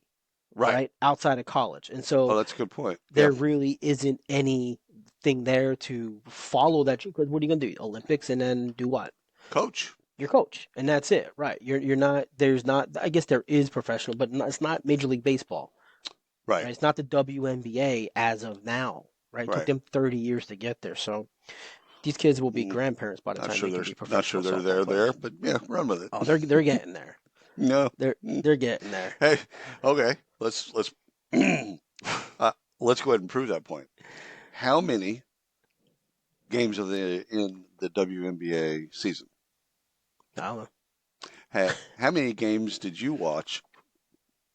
B: Right.
A: right outside of college, and
B: Oh,
A: so
B: that's a good point.
A: there
B: Yep.
A: really isn't anything there to follow that. Because what are you going to do? Olympics and then do what?
B: Coach.
A: Your coach, and that's it, right? You're not. There's not. I guess there is professional, but it's not Major League Baseball.
B: Right.
A: Right? It's not the WNBA as of now. Right? It took
B: Right.
A: them 30 years to get there. So these kids will be
B: Mm,
A: grandparents by the
B: Not
A: time
B: sure
A: they can be
B: not sure
A: professional
B: they're
A: softball
B: there,
A: players.
B: but yeah, run with it.
A: Oh, they're getting there.
B: No.
A: They're getting there.
B: Hey, okay. Let's let's go ahead and prove that point. How many games are there in the WNBA season?
A: I don't know.
B: How many games did you watch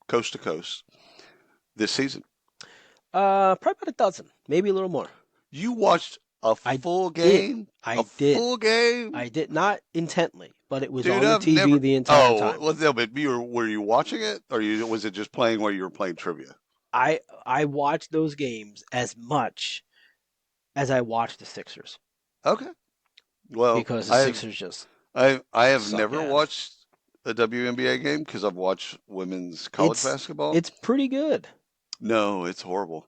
B: coast to coast this season?
A: Probably about a dozen, maybe a little more.
B: You watched a
A: I
B: full
A: did.
B: game? A
A: I did.
B: full game?
A: I did not intently, but it was
B: Dude,
A: on the
B: I've
A: TV
B: never.
A: the entire
B: Oh,
A: time.
B: well, no, but were you watching it, or was it just playing while you were playing trivia?
A: I watched those games as much as I watched the Sixers
B: Okay. Well,
A: because the Sixers just
B: I have
A: suck
B: never
A: ass.
B: watched a WNBA game because I've watched women's college
A: It's
B: basketball.
A: it's pretty good.
B: No, it's horrible.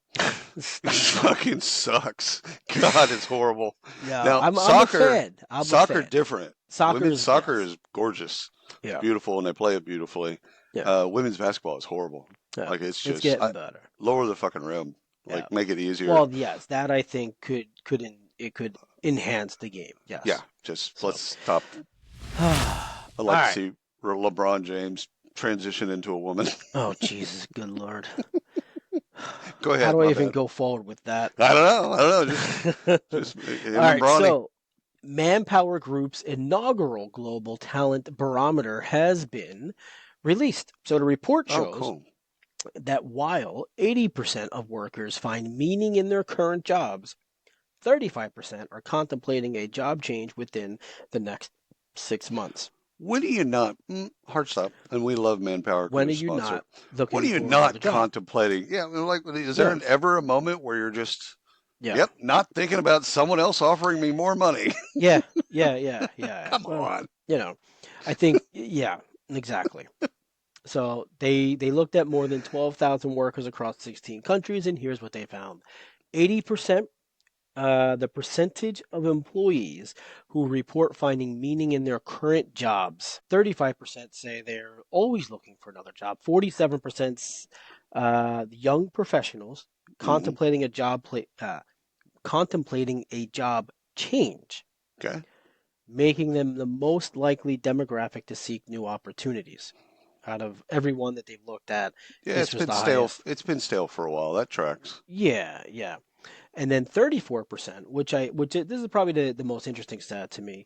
B: It
A: Stop it.
B: fucking sucks. God, it's horrible.
A: No,
B: Now,
A: I'm a
B: soccer,
A: fan. I'm a
B: soccer
A: fan.
B: different. Women's
A: Soccer's
B: soccer
A: yes.
B: is gorgeous. It's
A: Yeah.
B: beautiful, and they play it beautifully.
A: Yeah.
B: Women's basketball is horrible.
A: Yeah.
B: Like it's
A: It's
B: just
A: getting better.
B: lower the fucking rim.
A: Yeah.
B: Like make it easier.
A: Well, yes, that I think it could enhance the game.
B: Yeah,
A: Yes.
B: just
A: So.
B: let's stop.
A: All
B: I'd like to
A: right.
B: see LeBron James transition into a woman.
A: Oh Jesus, good lord.
B: Go
A: How
B: ahead,
A: do I
B: my
A: even
B: bad.
A: go forward with that?
B: I don't know.
A: All
B: Just him and
A: right,
B: Bronny.
A: so Manpower Group's inaugural global talent barometer has been released. So the report
B: Oh,
A: shows
B: cool.
A: that while 80% of workers find meaning in their current jobs, 35% are contemplating a job change within the next 6 months.
B: When are you not, hard stop, and we love Manpower because
A: When
B: we
A: are you
B: sponsor.
A: not
B: When are
A: looking
B: you
A: for another
B: not
A: job?
B: contemplating? Yeah, I mean, like, is there
A: Yeah,
B: ever a moment where you're just,
A: yeah,
B: yep, not thinking about someone else offering me more money?
A: yeah, yeah.
B: Come
A: Well,
B: on.
A: you know, I think, yeah, exactly. So they looked at more than 12,000 workers across 16 countries, and here's what they found: 80%, the percentage of employees who report finding meaning in their current jobs. 35% say they're always looking for another job. 47% young professionals
B: Hmm.
A: contemplating a job change,
B: Okay.
A: making them the most likely demographic to seek new opportunities. Out of everyone that they've looked at,
B: Yeah,
A: this
B: it's
A: was
B: been
A: the
B: stale.
A: highest.
B: It's been stale for a while. That tracks.
A: Yeah. And then 34%, this is probably the most interesting stat to me.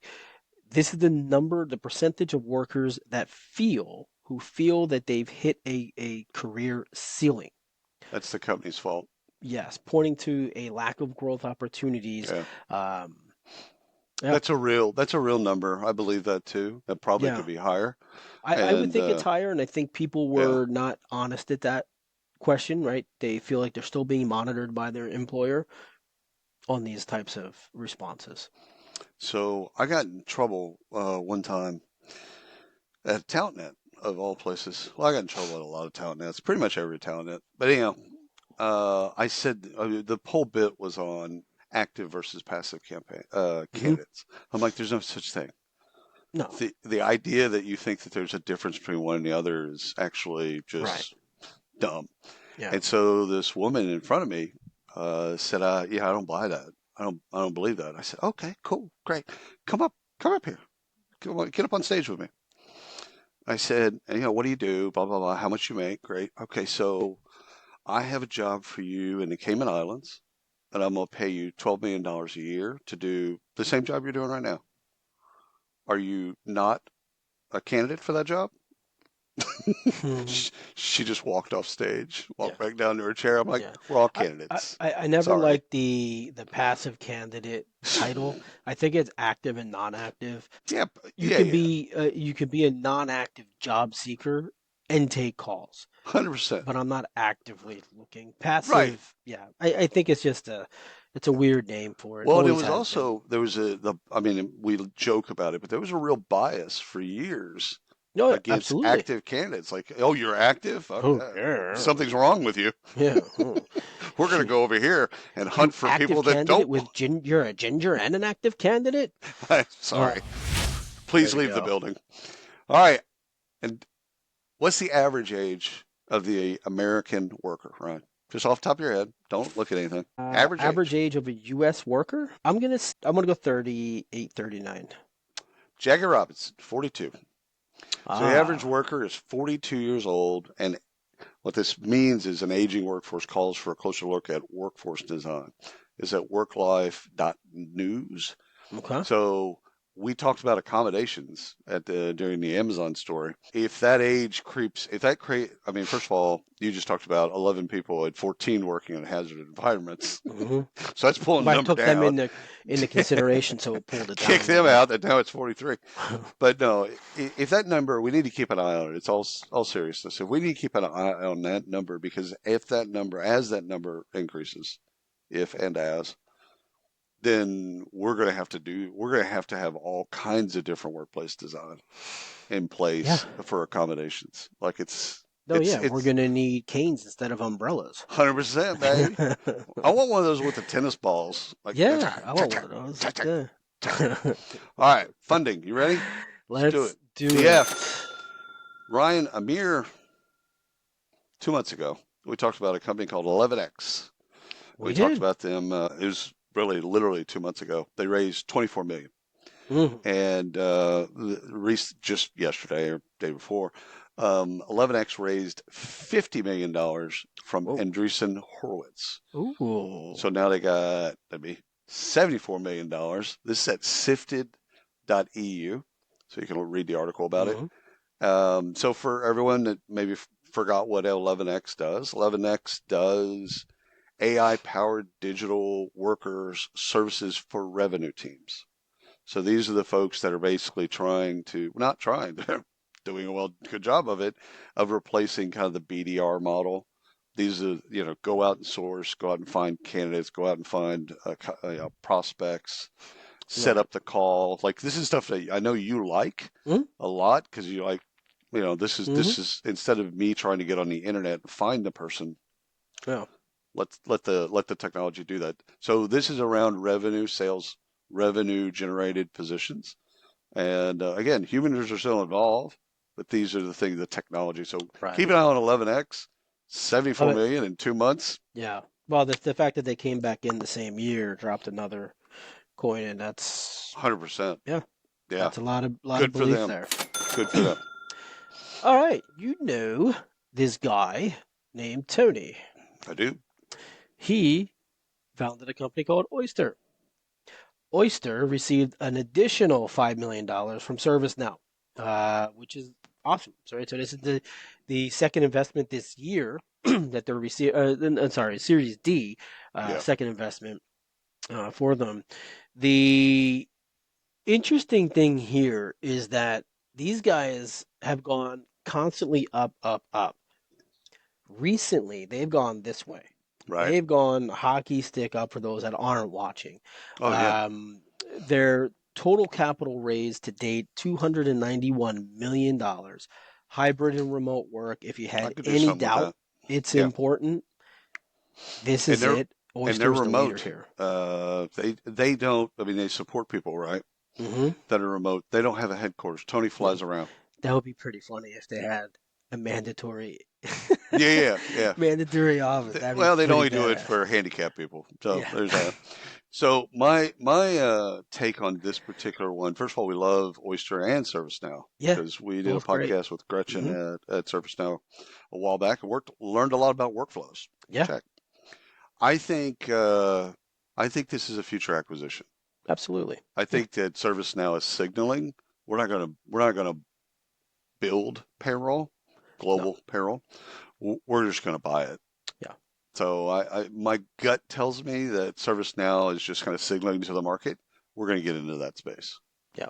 A: This is the percentage of workers that who feel that they've hit a career ceiling.
B: That's the company's fault.
A: Yes, pointing to a lack of growth opportunities.
B: Yeah.
A: Um, yeah,
B: That's a real number. I believe that too. That probably
A: yeah.
B: could be higher.
A: I would
B: And
A: think it's higher, and I think people
B: yeah.
A: were not honest at that question, right? They feel like they're still being monitored by their employer on these types of responses.
B: So I got in trouble one time at TalentNet of all places. Well, I got in trouble at a lot of TalentNets, pretty much every TalentNet. But anyhow, I said the whole bit was on active versus passive campaign
A: Hmm.
B: candidates. I'm like, there's no such thing.
A: No,
B: The idea that you think that there's a difference between one and the other is actually
A: right.
B: just dumb.
A: Yeah.
B: And so this woman in front of me said, "Yeah, I don't buy that. I don't believe that." I said, "Okay, cool, great. Come up here. Come on, get up on stage with me." I said, "What do you do? Blah blah blah. How much you make? Great. Okay, so I have a job for you in the Cayman Islands, and I'm gonna pay you $12 million a year to do the same job you're doing right now. Are you not a candidate for that job?" She just walked off stage,
A: Yeah.
B: walked back down to her chair. I'm like,
A: Yeah.
B: "We're all
A: I,
B: candidates.
A: I never
B: Sorry."
A: liked the passive candidate title. I think it's active and non-active.
B: Yeah,
A: You
B: yeah,
A: can
B: yeah.
A: be a non-active job seeker and take calls,
B: 100%.
A: but I'm not actively looking.
B: Right.
A: Passive, yeah. I think it's just it's a weird name for it.
B: Well, there
A: Always
B: was
A: has been.
B: also there was I mean, we joke about it, but there was a real bias for years
A: No, yeah,
B: against
A: absolutely.
B: active candidates. Like, oh, you're active?
A: Oh yeah,
B: Something's wrong with you.
A: yeah. Oh.
B: We're going to go over here and
A: You
B: hunt for
A: active
B: people that
A: candidate
B: don't.
A: with you're a ginger and an active candidate.
B: Sorry.
A: Way
B: Please
A: to
B: leave the
A: go.
B: building. All right. And what's the average age of the American worker, right? Just off the top of your head. Don't look at anything. Average
A: Average
B: age.
A: age of a U.S. worker? I'm gonna go 38, 39.
B: Jackie Robinson, 42. So the average
A: Ah.
B: worker is 42 years old, and what this means is an aging workforce calls for a closer look at workforce design. Is at worklife.news.
A: Okay.
B: So we talked about accommodations during the Amazon story. If that age creeps, if that create, I mean, first of all, you just talked about 11 people at 14 working in hazard environments.
A: Hmm.
B: So that's pulling the
A: But I
B: number
A: took them
B: down.
A: into consideration, so it pulled it down
B: Kick
A: a little
B: them
A: bit.
B: out, and now it's 43. But no, if that number, we need to keep an eye on it. It's all seriousness. If we need to keep an eye on that number, because if that number, as that number increases, if and as, then we're going to have all kinds of different workplace design in
A: Yeah.
B: place for accommodations. Like
A: Oh yeah, we're
B: it's
A: gonna need canes instead of umbrellas.
B: 100%, baby. I want one of those with the tennis balls. Like,
A: Yeah, I want one of those. Yeah.
B: all right, funding. You ready? Let's do
A: Let's
B: it.
A: do
B: The
A: it.
B: F. Ryan, a mere 2 months ago, we talked about a company called 11X. We
A: We
B: talked
A: did.
B: about them. It was really literally 2 months ago. They raised 24 million,
A: Hmm.
B: and just yesterday or day before, 11X raised $50 million from
A: Whoa.
B: Andreessen Horowitz.
A: Ooh.
B: So now they got that'd be $74 million. This is at sifted.eu, so you can read the article about it.
A: Hmm.
B: So for everyone that maybe forgot what 11x does. 11x does AI-powered digital workers services for revenue teams. So these are the folks that are basically not trying, they're doing a good job of it, of replacing kind of the BDR model. These are, go out and source, go out and find candidates, go out and find prospects, set
A: Right.
B: up the call. Like this is stuff that I know you like
A: Mm-hmm.
B: a lot because you like, this is
A: Mm-hmm.
B: this is instead of me trying to get on the internet and find the person,
A: Yeah.
B: let the technology do that. So this is around revenue, sales, revenue generated positions. And again, humans are still involved, but these are the things, the technology. So
A: Right.
B: keep an eye on 11x,
A: Love
B: 74
A: it.
B: million in 2 months.
A: Yeah. Well, the fact that they came back in the same year, dropped another coin, and that's
B: 100%.
A: yeah,
B: Yeah.
A: that's a lot of
B: Good for
A: belief
B: them.
A: there.
B: Good for them.
A: All right, this guy named Tony.
B: I do.
A: He founded a company called Oyster. Oyster received an additional $5 million from ServiceNow, which is awesome. Sorry, so this is the second investment this year that they're receiving. Sorry, Series D,
B: Yeah.
A: second investment for them. The interesting thing here is that these guys have gone constantly up, up, up. Recently, they've gone this way.
B: Right.
A: They've gone hockey stick up for those that aren't watching.
B: Oh, yeah.
A: Their total capital raised to date $291 million. Hybrid and remote work. If you
B: I
A: had
B: could do
A: any
B: something with
A: doubt
B: that.
A: it's
B: Yeah.
A: important, this
B: And
A: is
B: they're
A: it.
B: and they're
A: Oyster's the leader
B: remote.
A: here.
B: They don't. I mean, they support people, right?
A: Hmm.
B: That are remote. They don't have a headquarters. Tony flies around.
A: That would be pretty funny if they had a mandatory
B: Yeah, yeah, yeah.
A: mandatory office. That'd be
B: Well, they'd
A: pretty
B: only do it
A: badass.
B: for handicapped people. So
A: Yeah.
B: there's that. So my take on this particular one. First of all, we love Oyster and ServiceNow
A: Yeah,
B: because we did a
A: both great.
B: podcast with Gretchen
A: Hmm.
B: at ServiceNow a while back and learned a lot about workflows.
A: Yeah,
B: Check. I think this is a future acquisition.
A: absolutely.
B: I
A: Yeah,
B: think that ServiceNow is signaling we're not gonna build payroll,
A: no,
B: global payroll. We're just gonna buy it.
A: yeah,
B: So my gut tells me that ServiceNow is just kind of signaling to the market, we're going to get into that space.
A: yeah.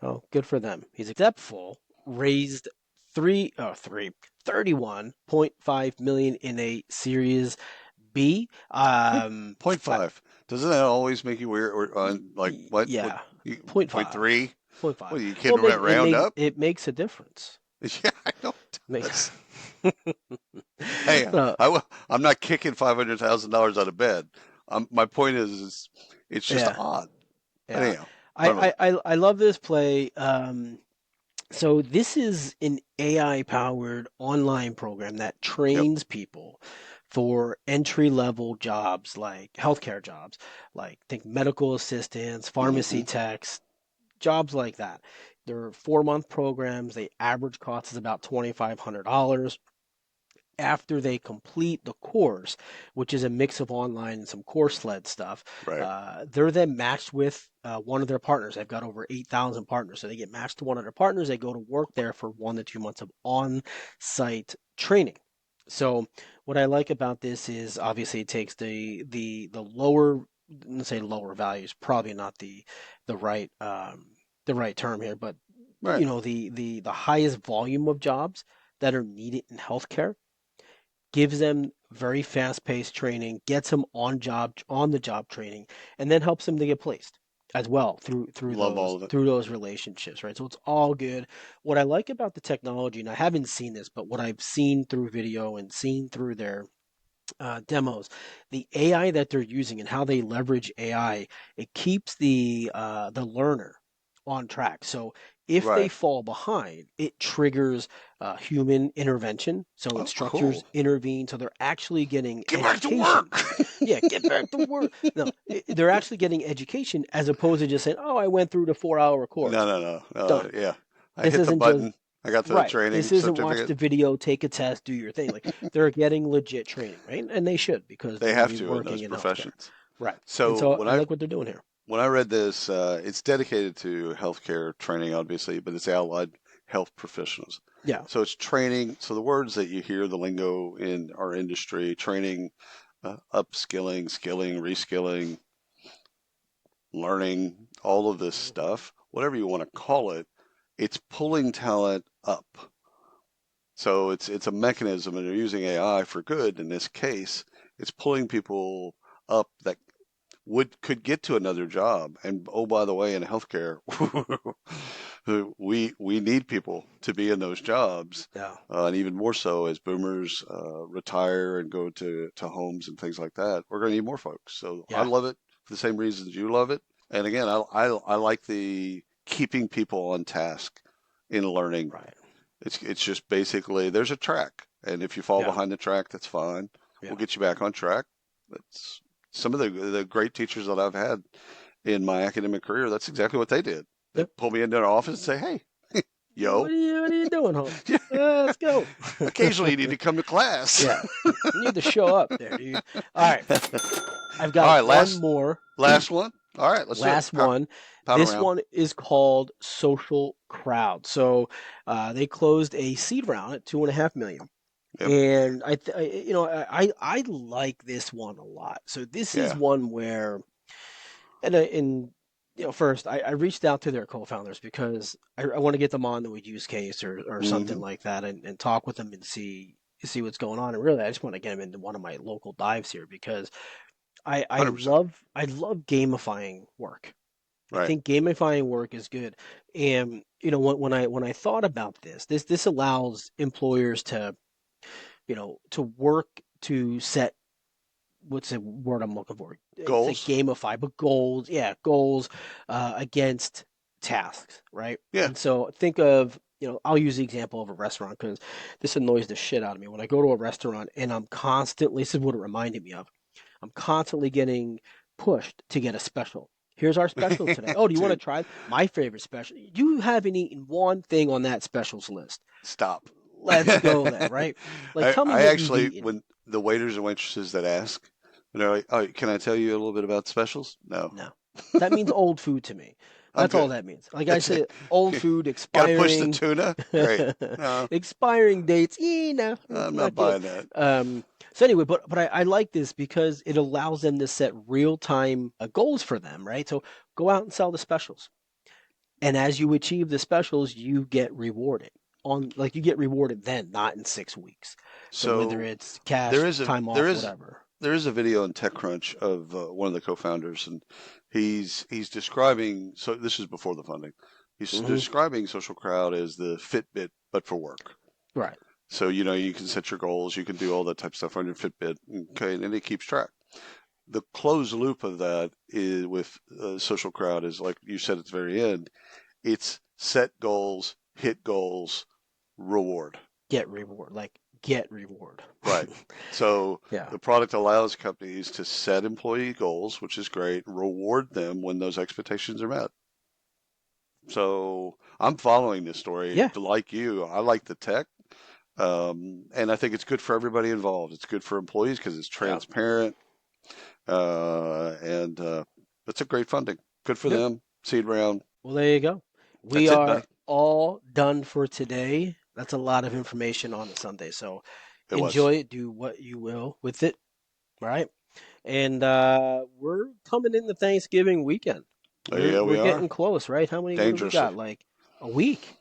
A: Oh, good for them. He's acceptful. Raised three 31.5 million in a Series B.
B: Point point five. Doesn't that always make you weird? Or like what
A: Yeah,
B: you,
A: point
B: point
A: five,
B: three?
A: point
B: What
A: five.
B: are you
A: Well,
B: kidding about round up?
A: it makes a difference.
B: Yeah, I know it
A: Makes.
B: does. Hey,
A: So,
B: I'm not kicking $500,000 out of bed. My point is it's just
A: yeah,
B: odd. But
A: yeah.
B: anyhow, run with it.
A: I love this play. So this is an AI powered online program that
B: Yep.
A: trains people for entry level jobs like healthcare jobs, like think medical assistants, pharmacy
B: Hmm.
A: techs, jobs like that. They're 4 month programs. The average cost is about $2,500 after they complete the course, which is a mix of online and some course led stuff.
B: Right.
A: They're then matched with one of their partners. They've got over 8,000 partners. So they get matched to one of their partners. They go to work there for 1 to 2 months of on site training. So what I like about this is obviously it takes the lower, let's say lower values, probably not the right term here, but
B: Right.
A: the highest volume of jobs that are needed in healthcare, gives them very fast-paced training, gets them on the job training, and then helps them to get placed as well through
B: Love all
A: those
B: of it.
A: through those relationships, right? So it's all good. What I like about the technology, and I haven't seen this, but what I've seen through video and seen through their demos, the AI that they're using and how they leverage AI, it keeps the learner on track. So if they
B: Right.
A: fall behind, it triggers human intervention. So
B: Oh,
A: instructors
B: cool.
A: intervene. So they're actually getting
B: Get back to
A: education.
B: work.
A: Yeah, get back to work. No, they're actually getting education as opposed to just saying, "Oh, I went through the 4 hour
B: No,
A: course,
B: no, no.
A: done."
B: Yeah. I
A: This
B: hit the
A: isn't just
B: button. I got the
A: right. This
B: training
A: isn't watch
B: certificate.
A: the video, take a test, do your thing. Like they're getting legit training, right? And they should because
B: They
A: they're going to
B: have
A: be
B: to in
A: working
B: those
A: in healthcare.
B: professions.
A: Right. And
B: So
A: so I like what they're doing here.
B: when I read this, it's dedicated to healthcare training, obviously, but it's allied health professionals.
A: Yeah.
B: So it's training. So the words that you hear, the lingo in our industry, training, upskilling, skilling, reskilling, learning, all of this stuff, whatever you want to call it, it's pulling talent up. So it's a mechanism, and they're using AI for good in this case. It's pulling people up that could get to another job. And oh, by the way, in healthcare, we need people to be in those jobs,
A: Yeah.
B: and even more so as boomers retire and go to homes and things like that. We're going to need more folks. So I
A: Yeah.
B: love it for the same reasons you love it. And again, I like the keeping people on task in learning.
A: Right.
B: It's just basically there's a track, and if you fall
A: Yeah.
B: behind the track, that's fine. We'll
A: Yeah.
B: get you back on track. That's some of the great teachers that I've had in my academic career. That's exactly what they did. They
A: Yep.
B: pull me into their office and say, "Hey, yo,
A: What are you doing, Holmes? Let's go.
B: occasionally you need to come to class."
A: Yeah. You need to show up there, dude. All right. I've
B: All
A: got
B: right,
A: one more.
B: last one. All right, let's do it.
A: Last one.
B: Pound
A: This
B: around.
A: one is called Social Crowd. So they closed a seed round at 2.5 million.
B: Yep.
A: And I like this one a lot. So this is
B: Yeah.
A: one where, and first I reached out to their co-founders because I want to get them on the use case or something
B: Mm-hmm.
A: like that and talk with them and see what's going on. And really, I just want to get them into one of my local dives here because I I
B: 100%.
A: love I love gamifying work. I
B: Right.
A: think gamifying work is good. And when I thought about this allows employers to work to set what's the word I'm looking for? It's like
B: Goals.
A: gamify, but goals, yeah, goals against tasks, right?
B: Yeah.
A: And so think of, I'll use the example of a restaurant because this annoys the shit out of me. When I go to a restaurant and this is what it reminded me of. I'm constantly getting pushed to get a special. Here's our special today. Oh, do you want to
B: Dude,
A: try my favorite special? You haven't eaten one thing on that specials list.
B: stop.
A: Let's go there, right? Like,
B: I,
A: tell me
B: I
A: what you've
B: actually,
A: eaten.
B: when the waiters and waitresses that ask, they're like, "Oh, can I tell you a little bit about specials?" No,
A: No. That means old food to me.
B: I'm
A: That's all
B: good.
A: that means. Like I said, old food
B: Got to push the
A: expiring,
B: tuna? Great. No,
A: expiring dates. No, it's
B: I'm
A: not
B: not
A: good.
B: buying that.
A: So anyway, but I like this because it allows them to set real time goals for them, right? So go out and sell the specials, and as you achieve the specials, you get rewarded you get rewarded then, not in 6 weeks. So whether
B: So
A: it's cash,
B: there is a
A: time
B: there
A: off,
B: is
A: whatever.
B: there is a video on TechCrunch of one of the co-founders, and he's describing. So this is before the funding. He's
A: Hmm.
B: describing Social Crowd as the Fitbit, but for work.
A: Right.
B: So you can set your goals, you can do all that type of stuff on your Fitbit, okay, and it keeps track. The closed loop of that is with Social Crowd is like you said at the very end. It's set goals, hit goals, reward.
A: Get reward.
B: Right. So
A: Yeah.
B: the product allows companies to set employee goals, which is great, reward them when those expectations are met. So I'm following this story
A: Yeah.
B: like you. I like the tech, and I think it's good for everybody involved. It's good for employees because it's
A: Yeah.
B: transparent, and it's a great funding. Good for
A: Yep.
B: them. Seed round.
A: Well, there you go. We
B: That's it, buddy.
A: are all done for today. That's a lot of information on a Sunday. So
B: It was.
A: enjoy it. Do what you will with it. All right. And we're coming into Thanksgiving weekend. We're
B: Yeah, we
A: we're
B: are.
A: getting close, right? What do we
B: Dangerously.
A: got? Like a week.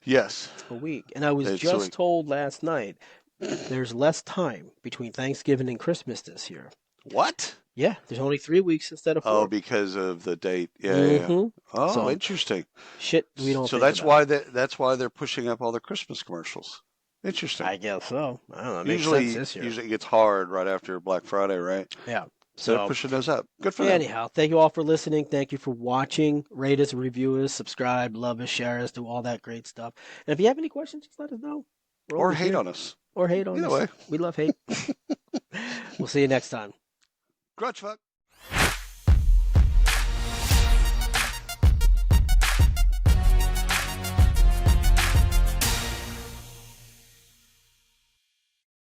B: Yes.
A: A week. And I was
B: It's a
A: just
B: week.
A: told last night there's less time between Thanksgiving and Christmas this year.
B: What?
A: Yeah, there's only 3 weeks instead of
B: Oh,
A: 4.
B: because of the date. Yeah, yeah, yeah.
A: Mm-hmm.
B: Oh,
A: So
B: interesting.
A: shit we don't
B: So
A: think about.
B: that's why they're pushing up all the Christmas commercials. Interesting.
A: I guess so. I don't know. It makes sense
B: Usually,
A: this year.
B: usually it gets hard right after Black Friday, right?
A: Yeah.
B: So they're
A: So,
B: pushing those up. Good for them.
A: anyhow, thank you all for listening. Thank you for watching. Rate us, review us, subscribe, love us, share us, do all that great stuff. And if you have any questions, just let us know. We're
B: Or
A: always
B: hate
A: here.
B: on us.
A: Or hate on
B: Either
A: us.
B: way.
A: We love hate. We'll see you next time.
B: Grudge fuck.